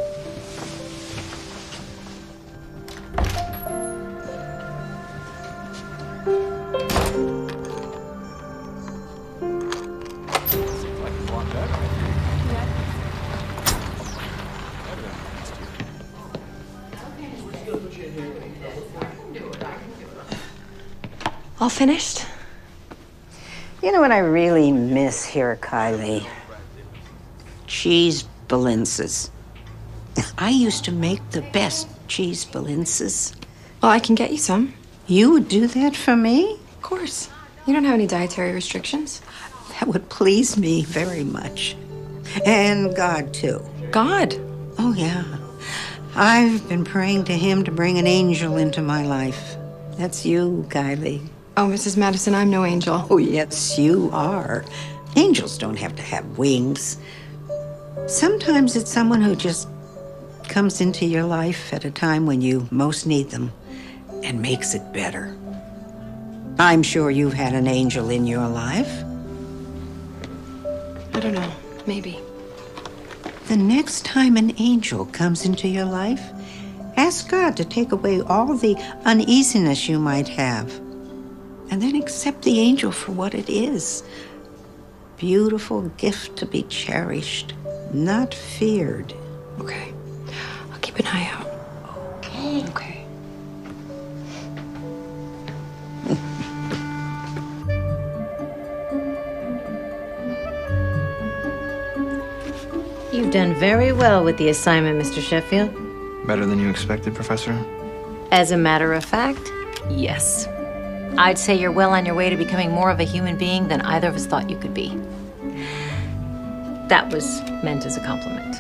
All finished? You know what I really miss here, Kylie? Cheese balinces. I used to make the best cheese balinces. Well, I can get you some. You would do that for me? Of course. You don't have any dietary restrictions. That would please me very much. And God, too. God? Oh, yeah. I've been praying to him to bring an angel into my life. That's you, Kylie. Oh, Mrs. Madison, I'm no angel. Oh, yes, you are. Angels don't have to have wings. Sometimes it's someone who just comes into your life at a time when you most need them and makes it better. I'm sure you've had an angel in your life. I don't know. Maybe. The next time an angel comes into your life, ask God to take away all the uneasiness you might have. And then accept the angel for what it is. Beautiful gift to be cherished, not feared. Okay. I'll keep an eye out. Okay. Okay. You've done very well with the assignment, Mr. Sheffield. Better than you expected, Professor? As a matter of fact, yes. I'd say you're well on your way to becoming more of a human being than either of us thought you could be. That was meant as a compliment.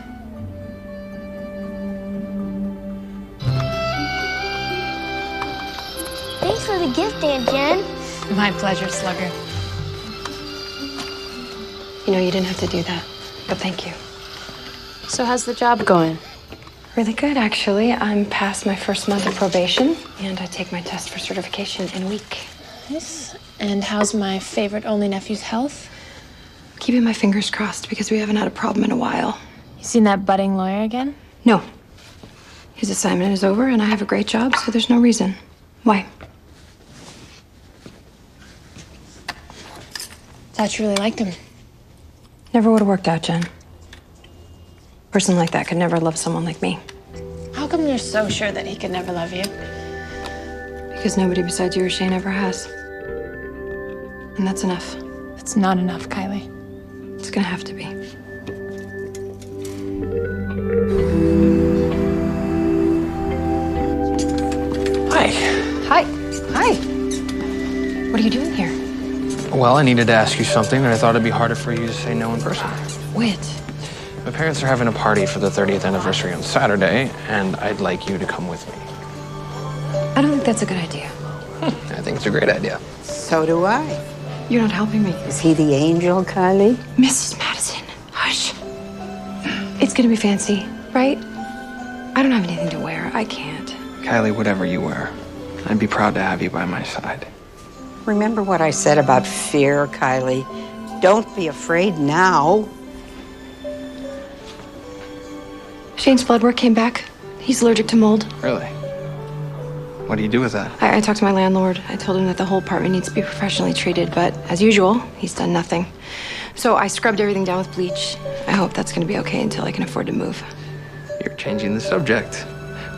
Thanks for the gift, Aunt Jen. My pleasure, Slugger. You know, you didn't have to do that, but thank you. So how's the job going? Really good, actually. I'm past my first month of probation, and I take my test for certification in a week. Nice. And how's my favorite only nephew's health? Keeping my fingers crossed because we haven't had a problem in a while. You seen that budding lawyer again? No. His assignment is over, and I have a great job, so there's no reason. Why? Thought you really liked him. Never would have worked out, Jen. A person like that could never love someone like me. How come you're so sure that he could never love you? Because nobody besides you or Shane ever has. And that's enough. It's not enough, Kylie. It's gonna have to be. Hi. Hi. Hi. What are you doing here? Well, I needed to ask you something, and I thought it'd be harder for you to say no in person. Whit. My parents are having a party for the 30th anniversary on Saturday, and I'd like you to come with me. I don't think that's a good idea. I think it's a great idea. So do I. You're not helping me. Is he the angel, Kylie? Mrs. Madison, hush. It's gonna be fancy, right? I don't have anything to wear. I can't. Kylie, whatever you wear, I'd be proud to have you by my side. Remember what I said about fear, Kylie? Don't be afraid now. Shane's blood work came back. He's allergic to mold. Really? What do you do with that? I talked to my landlord. I told him that the whole apartment needs to be professionally treated, but as usual, he's done nothing. So I scrubbed everything down with bleach. I hope that's gonna be okay until I can afford to move. You're changing the subject.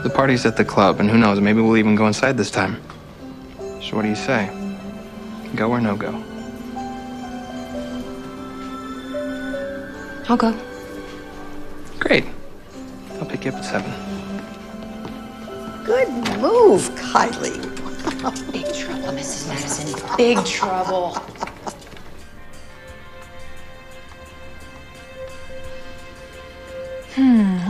The party's at the club, and who knows, maybe we'll even go inside this time. So what do you say? Go or no go? I'll go. Great. I'll pick you up at 7. Good move, Kylie. Big trouble, Mrs. Madison. Big trouble.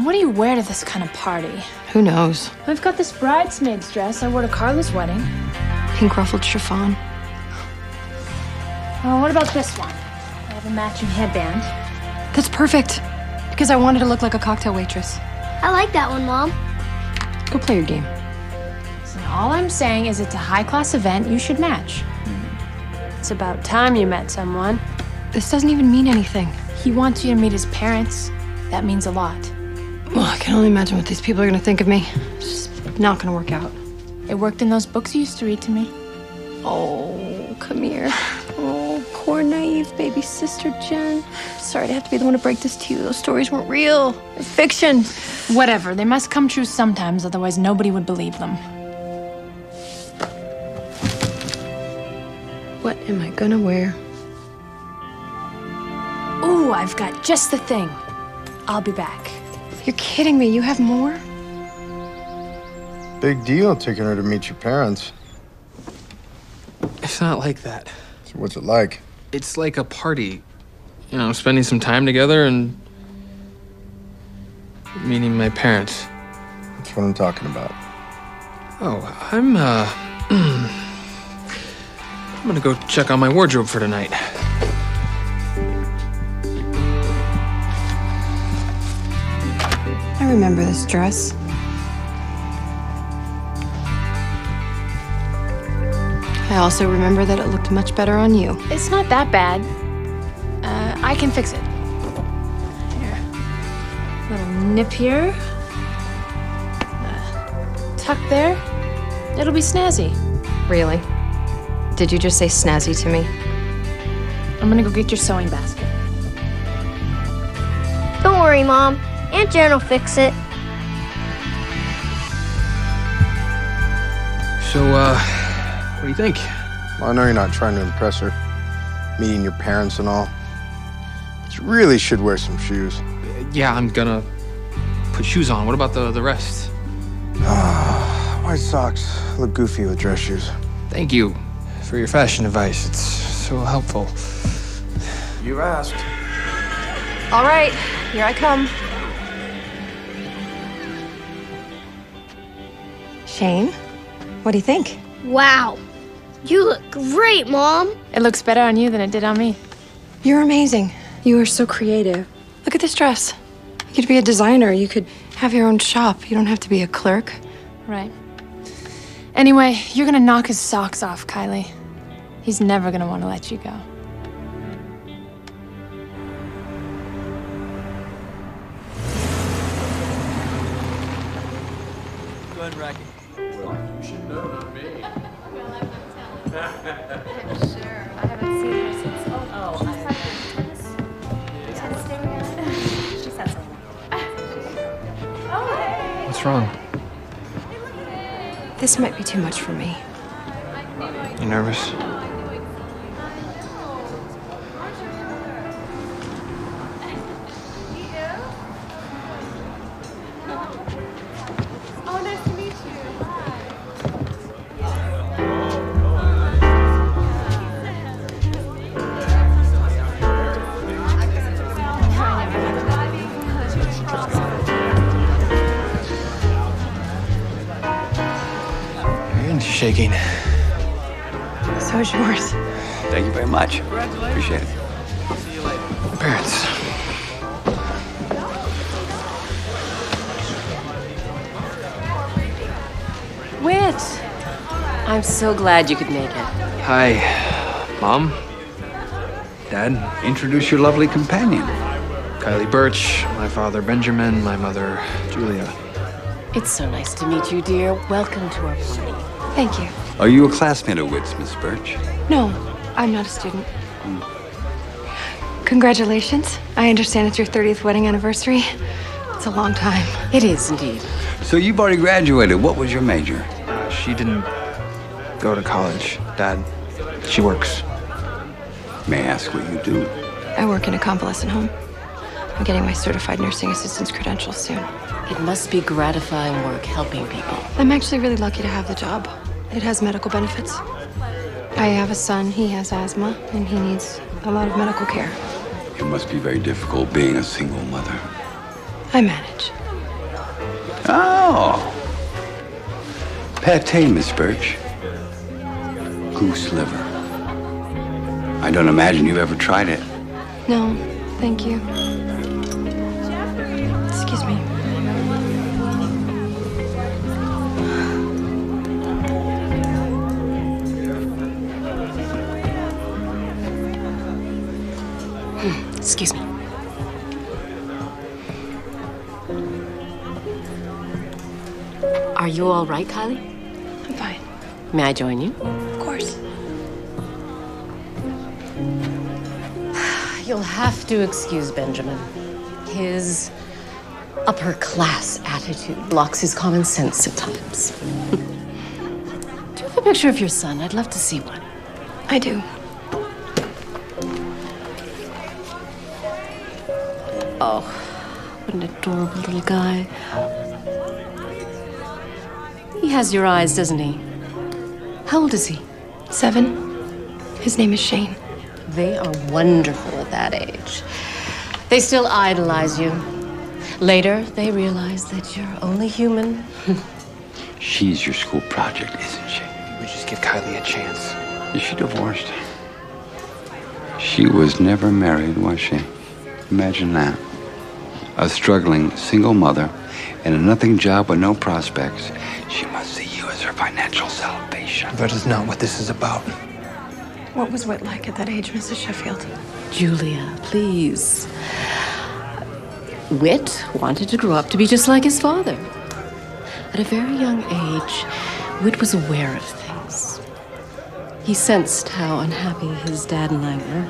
What do you wear to this kind of party? Who knows? I've got this bridesmaid's dress I wore to Carla's wedding. Pink ruffled chiffon. Oh, what about this one? I have a matching headband. That's perfect. Because I wanted to look like a cocktail waitress. I like that one, Mom. Go play your game. So all I'm saying is it's a high-class event. You should match. It's about time you met someone. This doesn't even mean anything. He wants you to meet his parents. That means a lot. Well, I can only imagine what these people are going to think of me. It's just not going to work out. It worked in those books you used to read to me. Oh, come here. Oh, poor naive baby sister Jen. Sorry to have to be the one to break this to you. Those stories weren't real. They're fiction. Whatever. They must come true sometimes, otherwise nobody would believe them. What am I gonna wear? Ooh, I've got just the thing. I'll be back. You're kidding me. You have more? Big deal taking her to meet your parents. It's not like that. So what's it like? It's like a party. You know, spending some time together and meeting my parents. That's what I'm talking about. Oh, I'm gonna go check on my wardrobe for tonight. I remember this dress. I also remember that it looked much better on you. It's not that bad. I can fix it. Here. Little nip here. Tuck there. It'll be snazzy. Really? Did you just say snazzy to me? I'm gonna go get your sewing basket. Don't worry, Mom. Aunt Jen will fix it. So, what do you think? Well, I know you're not trying to impress her, meeting your parents and all. But you really should wear some shoes. Yeah, I'm gonna put shoes on. What about the rest? White socks look goofy with dress shoes. Thank you for your fashion advice. It's so helpful. You asked. All right, here I come. Shane, what do you think? Wow. You look great, Mom. It looks better on you than it did on me. You're amazing. You are so creative. Look at this dress. You could be a designer. You could have your own shop. You don't have to be a clerk. Right. Anyway, you're gonna knock his socks off, Kylie. He's never gonna want to let you go. Go ahead and rack it. Well, you should know, not me. I'm sure. I haven't seen her since. She said something. What's wrong? This might be too much for me. You nervous? Oh, nice to meet you. Your hand's shaking. So is yours. Thank you very much. Appreciate it. See you later. My parents. Whit! I'm so glad you could make it. Hi, Mom. Dad. Introduce your lovely companion. Kylie Birch, my father Benjamin, my mother Julia. It's so nice to meet you, dear. Welcome to our party. Thank you. Are you a classmate of Whit's, Miss Birch? No, I'm not a student. Congratulations. I understand it's your 30th wedding anniversary. It's a long time. It is indeed. So you've already graduated. What was your major? She didn't go to college, Dad. She works. May I ask what you do? I work in a convalescent home. I'm getting my certified nursing assistant's credentials soon. It must be gratifying work helping people. I'm actually really lucky to have the job. It has medical benefits. I have a son, he has asthma, and he needs a lot of medical care. It must be very difficult being a single mother. I manage. Oh. Pate, Miss Birch. Goose liver. I don't imagine you've ever tried it. No, thank you. Excuse me. Excuse me. Are you all right, Kylie? I'm fine. May I join you? Of course. You'll have to excuse Benjamin. His upper class attitude blocks his common sense at times. Do you have a picture of your son? I'd love to see one. I do. Oh, what an adorable little guy. He has your eyes, doesn't he? How old is he? 7. His name is Shane. They are wonderful at that age. They still idolize you. Later, they realize that you're only human. She's your school project, isn't she? We just give Kylie a chance. Is she divorced? She was never married, was she? Imagine that. A struggling single mother in a nothing job with no prospects. She must see you as her financial salvation. That is not what this is about. What was Whit like at that age, Mrs. Sheffield? Julia, please. Whit wanted to grow up to be just like his father. At a very young age, Whit was aware of things. He sensed how unhappy his dad and I were.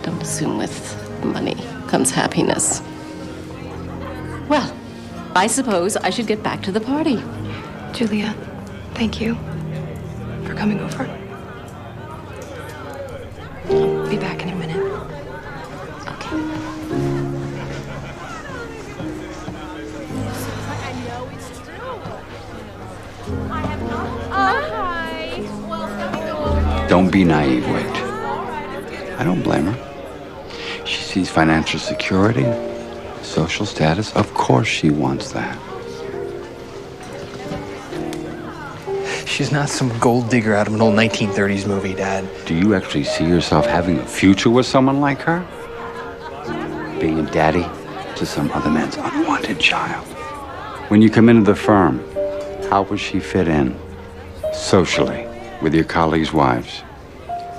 Don't assume with money comes happiness. Well, I suppose I should get back to the party. Julia, thank you for coming over. I'll be back in a minute. Don't be naive, Whit. I don't blame her. She sees financial security, social status. Of course she wants that. She's not some gold digger out of an old 1930s movie, Dad. Do you actually see yourself having a future with someone like her? Being a daddy to some other man's unwanted child? When you come into the firm, how will she fit in? Socially, with your colleagues' wives?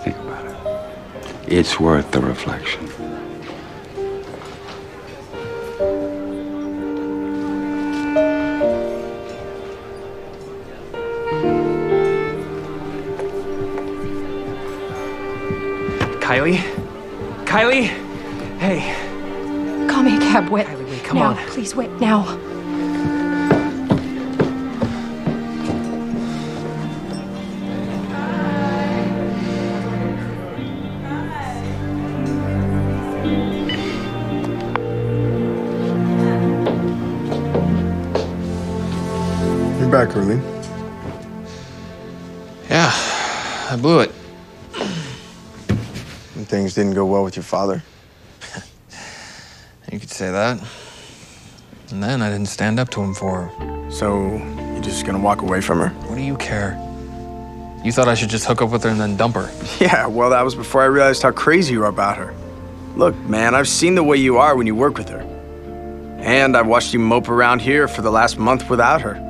Think about it. It's worth the reflection. Kylie? Kylie? Hey. Call me a cab, Whit. Kylie, wait, come now, on. Please, Whit, now. You're back, Erlene. Yeah, I blew it. And things didn't go well with your father. You could say that. And then I didn't stand up to him for her. So, you're just gonna walk away from her? What do you care? You thought I should just hook up with her and then dump her. Yeah, well, that was before I realized how crazy you are about her. Look, man, I've seen the way you are when you work with her. And I've watched you mope around here for the last month without her.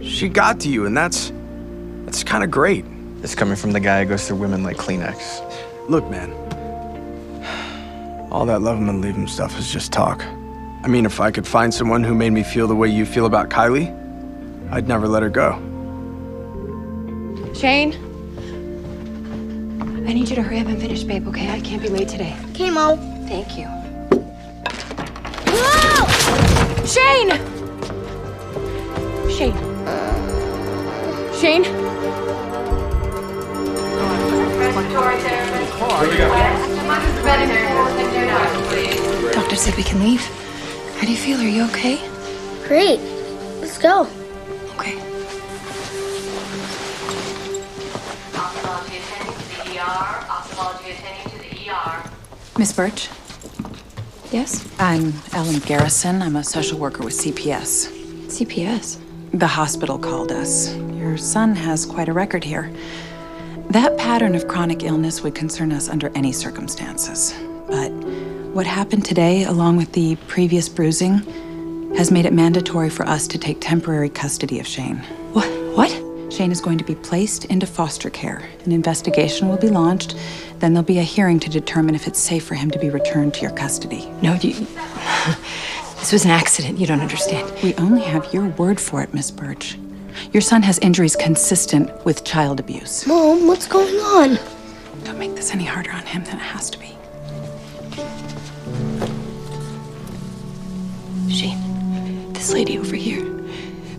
She got to you, and that's kind of great. It's coming from the guy who goes through women like Kleenex. Look, man, all that love 'em and leave 'em stuff is just talk. I mean, if I could find someone who made me feel the way you feel about Kylie, I'd never let her go. Shane? I need you to hurry up and finish, babe, okay? I can't be late today. Okay, Mom. Thank you. Whoa! Shane! Shane. Shane? Doctor said we can leave. How do you feel? Are you okay? Great. Let's go. Okay. Miss Birch? Yes? I'm Ellen Garrison. I'm a social worker with CPS. CPS? The hospital called us. Your son has quite a record here. That pattern of chronic illness would concern us under any circumstances. But what happened today, along with the previous bruising, has made it mandatory for us to take temporary custody of Shane. What? Shane is going to be placed into foster care. An investigation will be launched. Then there'll be a hearing to determine if it's safe for him to be returned to your custody. No, this was an accident. You don't understand. We only have your word for it, Miss Birch. Your son has injuries consistent with child abuse. Mom, what's going on? Don't make this any harder on him than it has to be. Shane, this lady over here,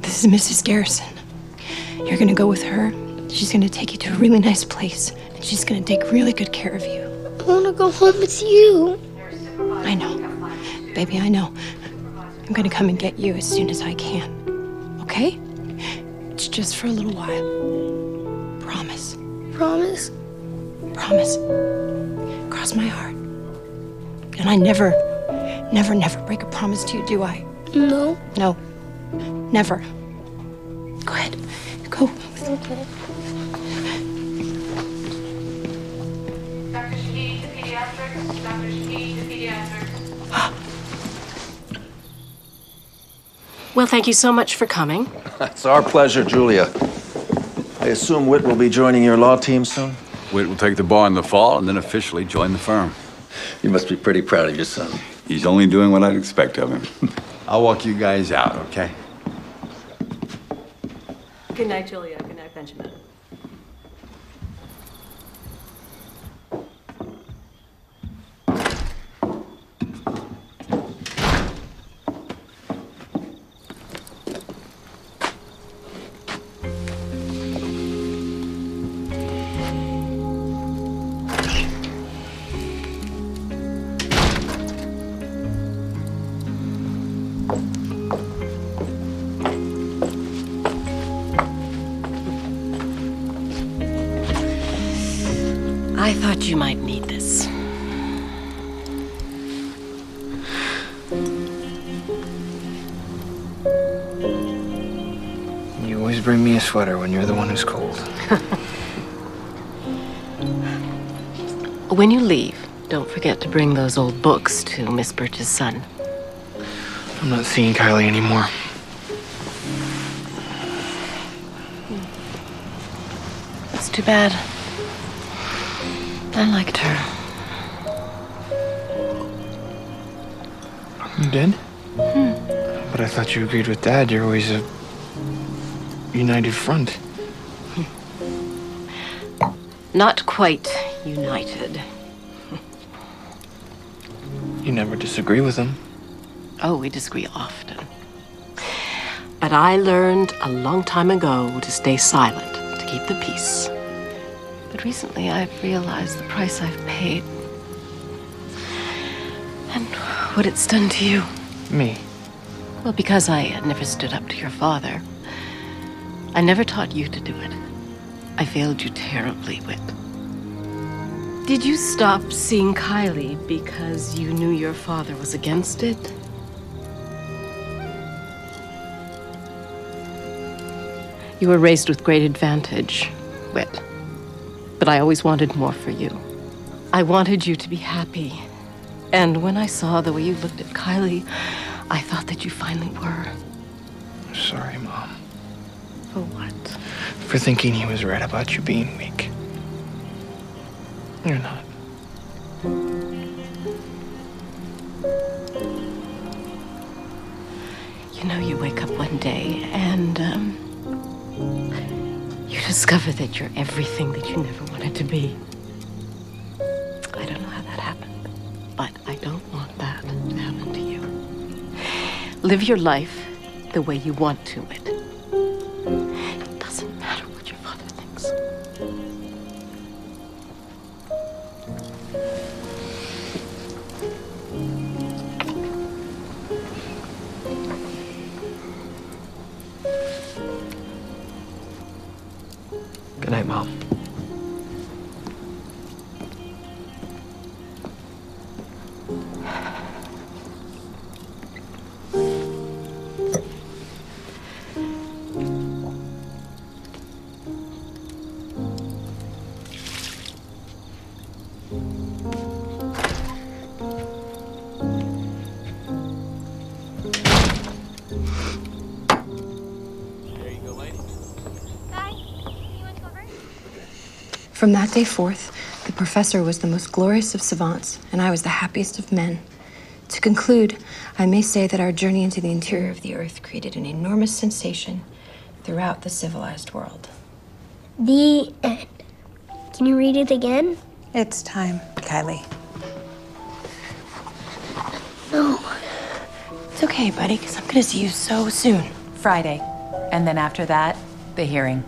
this is Mrs. Garrison. You're gonna go with her. She's gonna take you to a really nice place, and she's gonna take really good care of you. I wanna go home with you. I know. Baby, I know. I'm gonna come and get you as soon as I can. Okay? It's just for a little while. Promise. Promise? Promise. Cross my heart. And I never break a promise to you, do I? No. No. Never. Go ahead. Go. Okay. Dr. Shahid to pediatrics. Dr. Shahid to pediatrics. Well, thank you so much for coming. It's our pleasure, Julia. I assume Whit will be joining your law team soon? Whit will take the bar in the fall and then officially join the firm. You must be pretty proud of your son. He's only doing what I'd expect of him. I'll walk you guys out, okay? Good night, Julia. Good night, Benjamin. I thought you might need this. You always bring me a sweater when you're the one who's cold. When you leave, don't forget to bring those old books to Miss Birch's son. I'm not seeing Kylie anymore. It's too bad. I liked her. You did? But I thought you agreed with Dad. You're always a united front. Not quite united. You never disagree with him. Oh, we disagree often. But I learned a long time ago to stay silent, to keep the peace. But recently I've realized the price I've paid. And what it's done to you. Me? Well, because I had never stood up to your father. I never taught you to do it. I failed you terribly, Whit. Did you stop seeing Kylie because you knew your father was against it? You were raised with great advantage, Whit. But I always wanted more for you. I wanted you to be happy. And when I saw the way you looked at Kylie, I thought that you finally were. Sorry, Mom. For what? For thinking he was right about you being weak. You're not. You know, you wake up one day and, you discover that you're everything that you never wanted to be. I don't know how that happened, but I don't want that to happen to you. Live your life the way you want to, Whit. It doesn't matter what your father thinks. Good night, Mom. From that day forth, the professor was the most glorious of savants, and I was the happiest of men. To conclude, I may say that our journey into the interior of the earth created an enormous sensation throughout the civilized world. The end. Can you read it again? It's time, Kylie. No. It's okay, buddy, because I'm gonna see you so soon. Friday. And then after that, the hearing.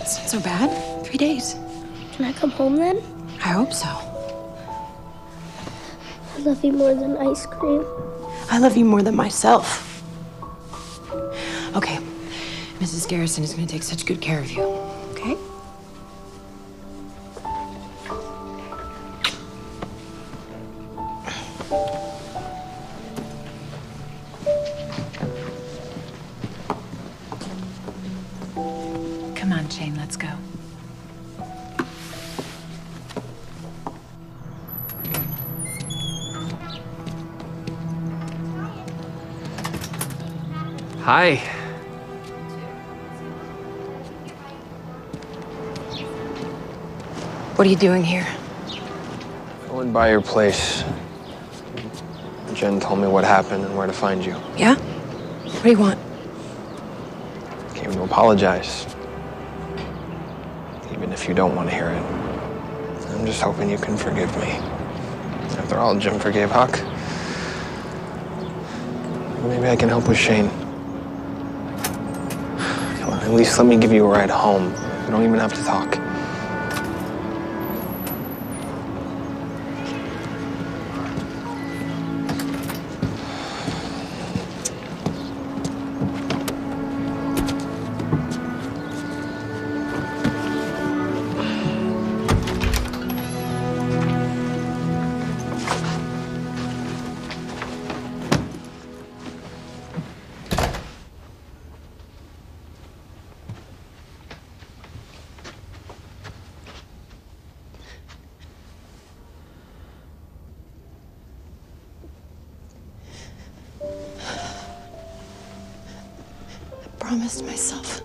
It's not so bad. 3 days. Can I come home then? I hope so. I love you more than ice cream. I love you more than myself. Okay, Mrs. Garrison is gonna take such good care of you, okay? Come on, Shane, let's go. Hi. What are you doing here? Going by your place. Jen told me what happened and where to find you. Yeah? What do you want? Came to apologize. Even if you don't want to hear it. I'm just hoping you can forgive me. After all, Jim forgave Huck. Maybe I can help with Shane. Come on, at least let me give you a ride home. We don't even have to talk. I promised myself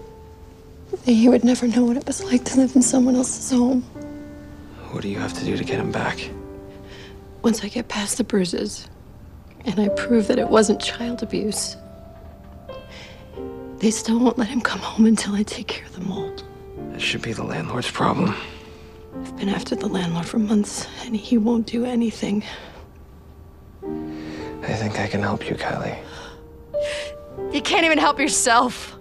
that he would never know what it was like to live in someone else's home. What do you have to do to get him back? Once I get past the bruises and I prove that it wasn't child abuse, they still won't let him come home until I take care of the mold. That should be the landlord's problem. I've been after the landlord for months and he won't do anything. I think I can help you, Kylie. You can't even help yourself.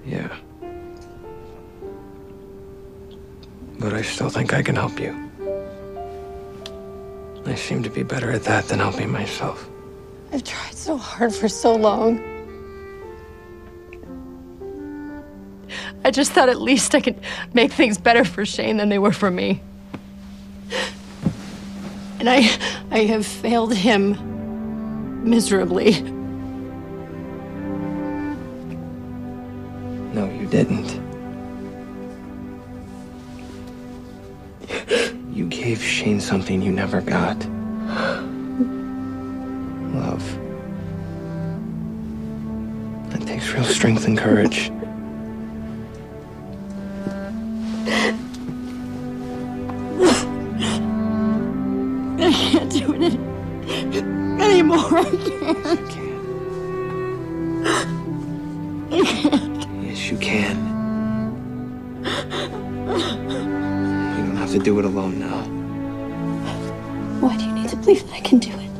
Yeah. But I still think I can help you. I seem to be better at that than helping myself. I've tried so hard for so long. I just thought at least I could make things better for Shane than they were for me. And I have failed him miserably. No, you didn't. You gave Shane something you never got. Love. That takes real strength and courage. I can't do it anymore. I can't. Yes, you can. You don't have to do it alone now. Why do you need to believe that I can do it?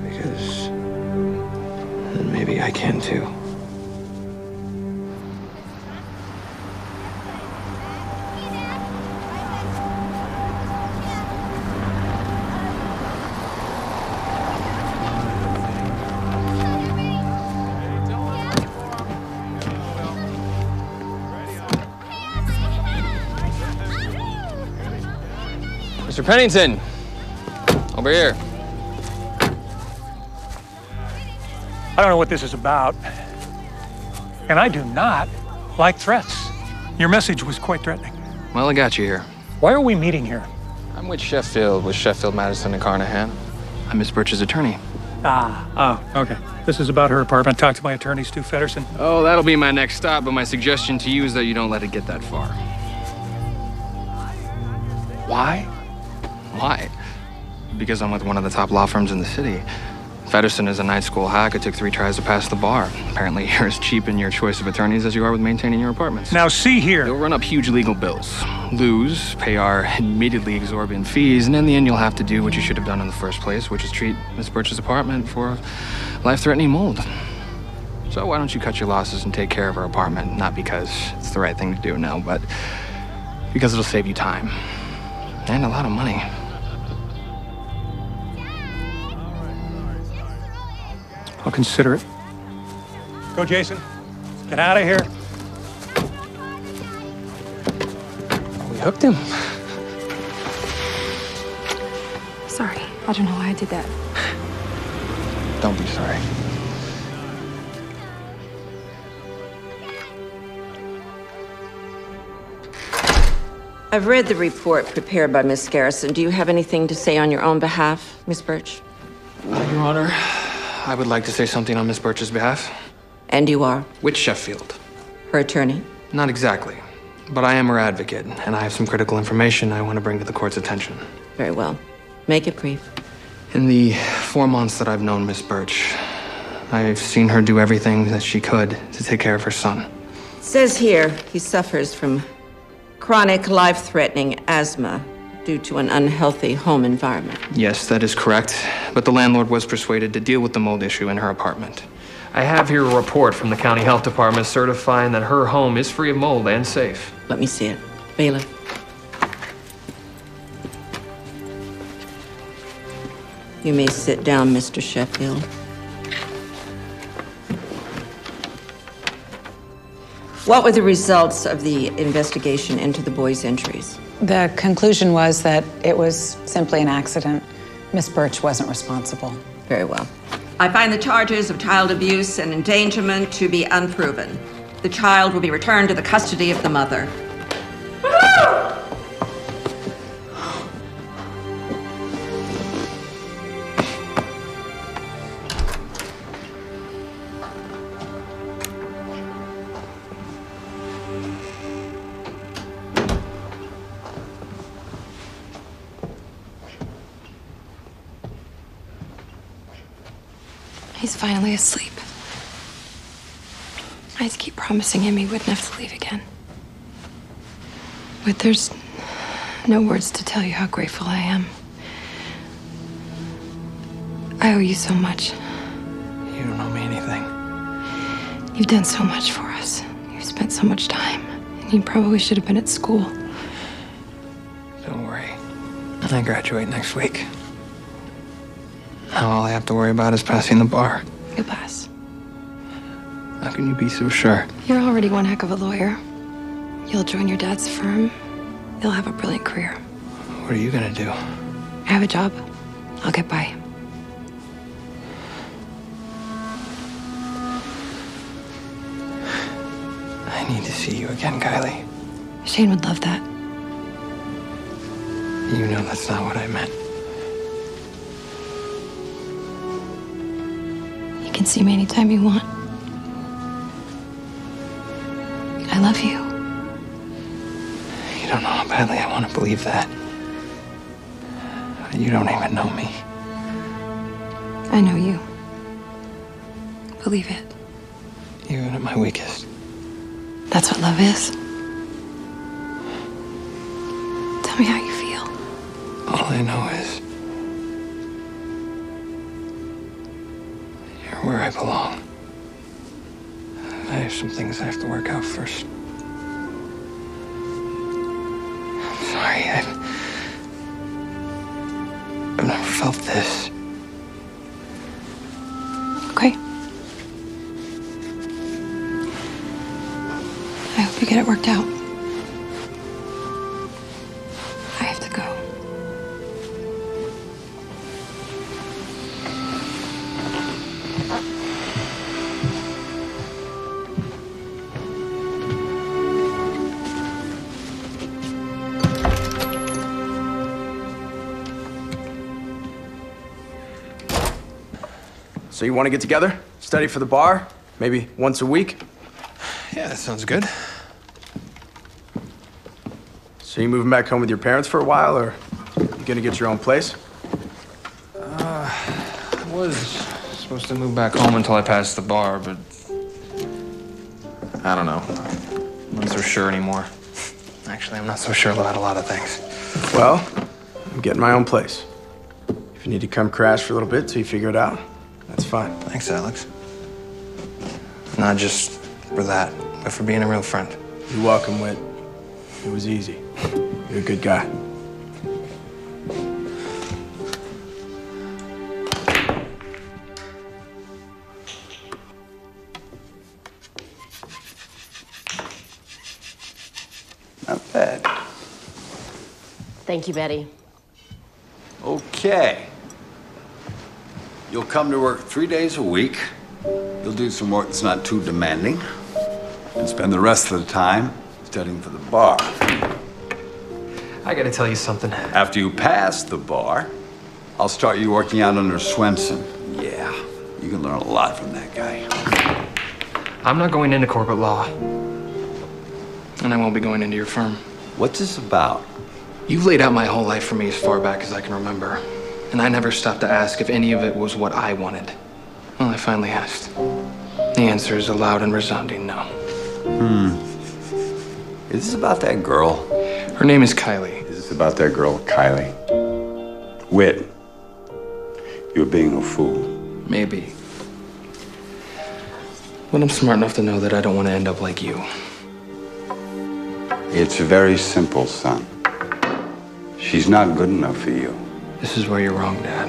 Because then maybe I can too. Mr. Pennington, over here. I don't know what this is about, and I do not like threats. Your message was quite threatening. Well, I got you here. Why are we meeting here? I'm with Sheffield, Madison, and Carnahan. I'm Miss Birch's attorney. Okay. This is about her apartment. Talk to my attorney, Stu Feddersen. Oh, that'll be my next stop, but my suggestion to you is that you don't let it get that far. Why? Why? Because I'm with one of the top law firms in the city. Feddersen is a night school hack. It took 3 tries to pass the bar. Apparently, you're as cheap in your choice of attorneys as you are with maintaining your apartments. Now, see here. You'll run up huge legal bills, lose, pay our admittedly exorbitant fees, and in the end, you'll have to do what you should have done in the first place, which is treat Miss Birch's apartment for life-threatening mold. So why don't you cut your losses and take care of her apartment? Not because it's the right thing to do, no, but because it'll save you time and a lot of money. I'll consider it. Go, Jason. Get out of here. We hooked him. I don't know why I did that. Don't be sorry. I've read the report prepared by Miss Garrison. Do you have anything to say on your own behalf, Miss Birch? Your Honor, I would like to say something on Miss Birch's behalf. And you are? With Sheffield. Her attorney? Not exactly. But I am her advocate, and I have some critical information I want to bring to the court's attention. Very well. Make it brief. In the 4 months that I've known Miss Birch, I've seen her do everything that she could to take care of her son. It says here he suffers from chronic life-threatening asthma due to an unhealthy home environment. Yes, that is correct. But the landlord was persuaded to deal with the mold issue in her apartment. I have here a report from the county health department certifying that her home is free of mold and safe. Let me see it. Bailiff. You may sit down, Mr. Sheffield. What were the results of the investigation into the boy's injuries? The conclusion was that it was simply an accident. Miss Birch wasn't responsible. Very well. I find the charges of child abuse and endangerment to be unproven. The child will be returned to the custody of the mother. He's finally asleep. I just keep promising him he wouldn't have to leave again. But there's no words to tell you how grateful I am. I owe you so much. You don't owe me anything. You've done so much for us. You've spent so much time. And you probably should have been at school. Don't worry. I graduate next week. Now all I have to worry about is passing the bar. You'll pass. How can you be so sure? You're already one heck of a lawyer. You'll join your dad's firm. You'll have a brilliant career. What are you gonna do? I have a job. I'll get by. I need to see you again, Kylie. Shane would love that. You know that's not what I meant. You can see me anytime you want. I love you. You don't know how badly I want to believe that. You don't even know me. I know you. Believe it. Even at my weakest. That's what love is. Tell me how you feel. All I know is you're where I belong. I have some things I have to work out first. I'm sorry. I've never felt this. Okay. I hope you get it worked out. I have to go. So you want to get together? Study for the bar? Maybe once a week? Yeah, that sounds good. So you moving back home with your parents for a while, or you gonna get your own place? I was supposed to move back home until I passed the bar, but I don't know. I'm not so sure anymore. Actually, I'm not so sure about a lot of things. Well, I'm getting my own place. If you need to come crash for a little bit till you figure it out, that's fine. Thanks, Alex. Not just for that, but for being a real friend. You're welcome, Whit. It was easy. You're a good guy. Not bad. Thank you, Betty. Okay. You'll come to work 3 days a week. You'll do some work that's not too demanding. And spend the rest of the time studying for the bar. I gotta tell you something. After you pass the bar, I'll start you working out under Swenson. Yeah, you can learn a lot from that guy. I'm not going into corporate law. And I won't be going into your firm. What's this about? You've laid out my whole life for me as far back as I can remember. And I never stopped to ask if any of it was what I wanted. Well, I finally asked. The answer is a loud and resounding no. Is this about that girl? Her name is Kylie. Is this about that girl, Kylie? Whit, you're being a fool. Maybe. But I'm smart enough to know that I don't want to end up like you. It's very simple, son. She's not good enough for you. This is where you're wrong, Dad.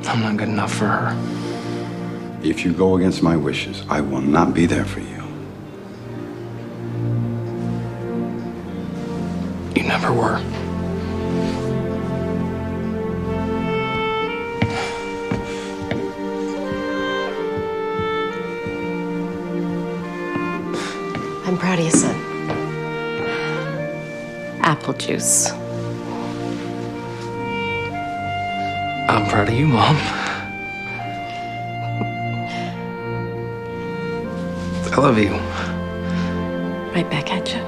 I'm not good enough for her. If you go against my wishes, I will not be there for you. You never were. I'm proud of you, son. Apple juice. I'm proud of you, Mom. I love you. Right back at you.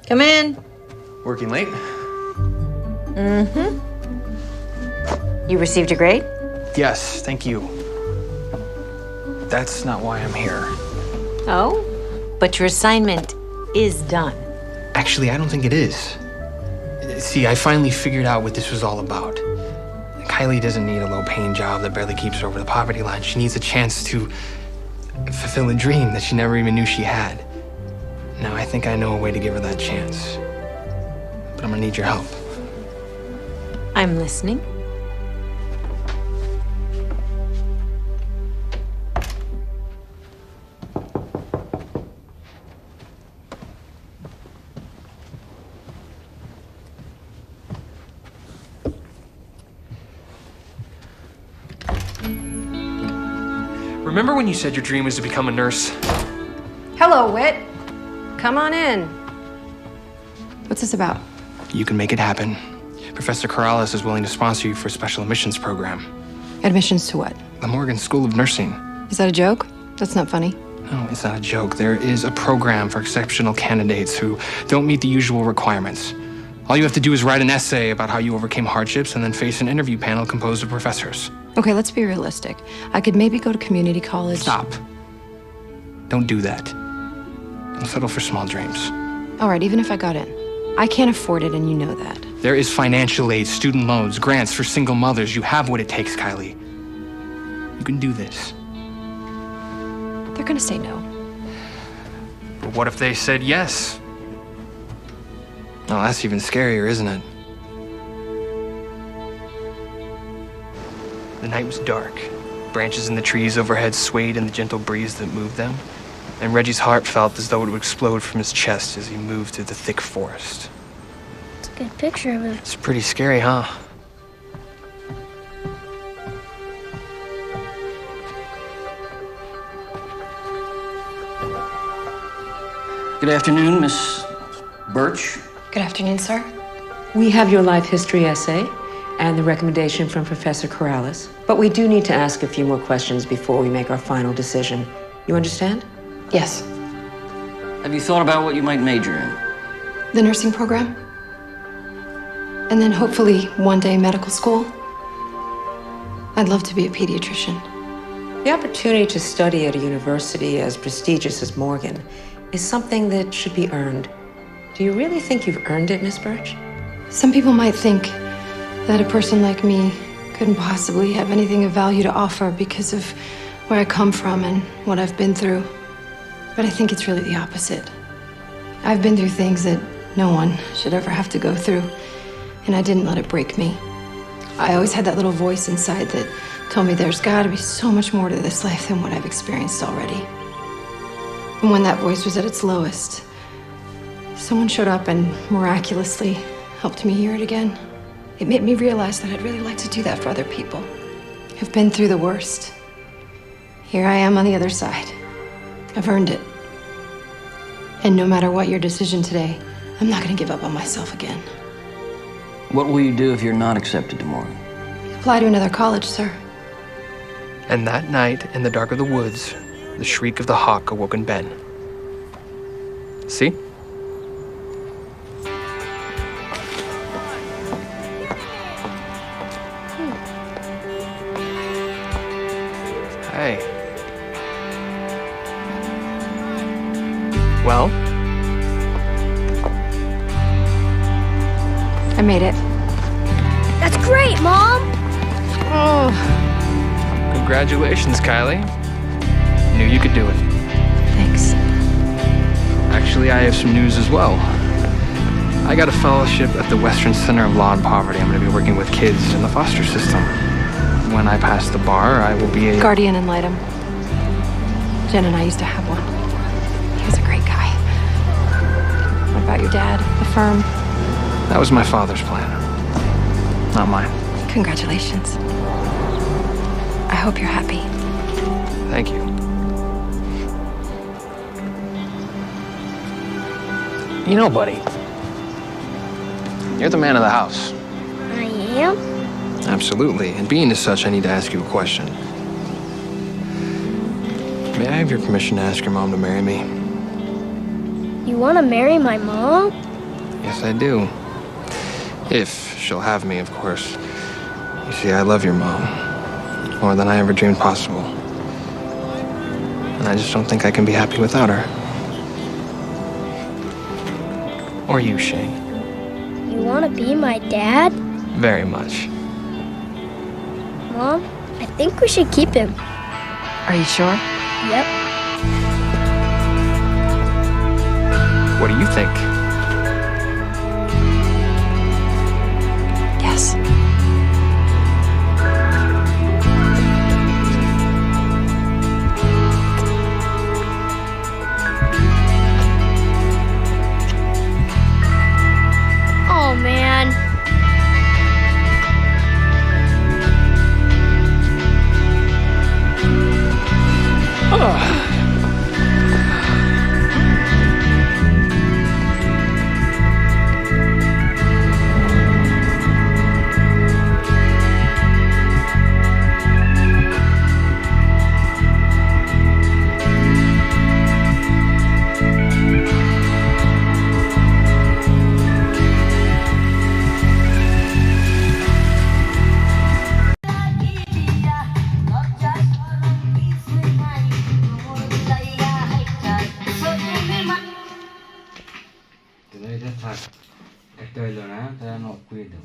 Come in. Working late? Mm-hmm. You received your grade? Yes, thank you. That's not why I'm here. Oh? But your assignment is done. Actually, I don't think it is. See, I finally figured out what this was all about. Kylie doesn't need a low-paying job that barely keeps her over the poverty line. She needs a chance to fulfill a dream that she never even knew she had. Now, I think I know a way to give her that chance. But I'm gonna need your help. I'm listening. Remember when you said your dream was to become a nurse? Hello, Whit. Come on in. What's this about? You can make it happen. Professor Corrales is willing to sponsor you for a special admissions program. Admissions to what? The Morgan School of Nursing. Is that a joke? That's not funny. No, it's not a joke. There is a program for exceptional candidates who don't meet the usual requirements. All you have to do is write an essay about how you overcame hardships and then face an interview panel composed of professors. Okay, let's be realistic. I could maybe go to community college. Stop. Don't do that. Don't settle for small dreams. All right, even if I got in. I can't afford it, and you know that. There is financial aid, student loans, grants for single mothers. You have what it takes, Kylie. You can do this. They're gonna say no. But what if they said yes? Well, that's even scarier, isn't it? The night was dark. Branches in the trees overhead swayed in the gentle breeze that moved them. And Reggie's heart felt as though it would explode from his chest as he moved through the thick forest. It's a good picture of him. It's pretty scary, huh? Good afternoon, Miss Birch. Good afternoon, sir. We have your life history essay and the recommendation from Professor Corrales, but we do need to ask a few more questions before we make our final decision. You understand? Yes. Have you thought about what you might major in? The nursing program. And then hopefully one day medical school. I'd love to be a pediatrician. The opportunity to study at a university as prestigious as Morgan is something that should be earned. Do you really think you've earned it, Miss Birch? Some people might think that a person like me couldn't possibly have anything of value to offer because of where I come from and what I've been through. But I think it's really the opposite. I've been through things that no one should ever have to go through, and I didn't let it break me. I always had that little voice inside that told me there's got to be so much more to this life than what I've experienced already. And when that voice was at its lowest, someone showed up and miraculously helped me hear it again. It made me realize that I'd really like to do that for other people. I've been through the worst. Here I am on the other side. I've earned it. And no matter what your decision today, I'm not going to give up on myself again. What will you do if you're not accepted tomorrow? Apply to another college, sir. And that night, in the dark of the woods, the shriek of the hawk awoken Ben. See? Hey. Well? I made it. That's great, Mom! Oh. Congratulations, Kylie. Knew you could do it. Thanks. Actually, I have some news as well. I got a fellowship at the Western Center of Law and Poverty. I'm going to be working with kids in the foster system. When I pass the bar, I will be a guardian ad litem. Jen and I used to have one. He was a great guy. What about your dad, the firm? That was my father's plan, not mine. Congratulations. I hope you're happy. Thank you. You know, buddy, you're the man of the house. I am? Absolutely. And being as such, I need to ask you a question. May I have your permission to ask your mom to marry me? You want to marry my mom? Yes, I do. If she'll have me, of course. You see, I love your mom more than I ever dreamed possible. And I just don't think I can be happy without her. Or you, Shane. You want to be my dad? Very much. Mom, I think we should keep him. Are you sure? Yep. What do you think? Yes. Oh, man. Today, that's like, I tell you now, they're not freedom.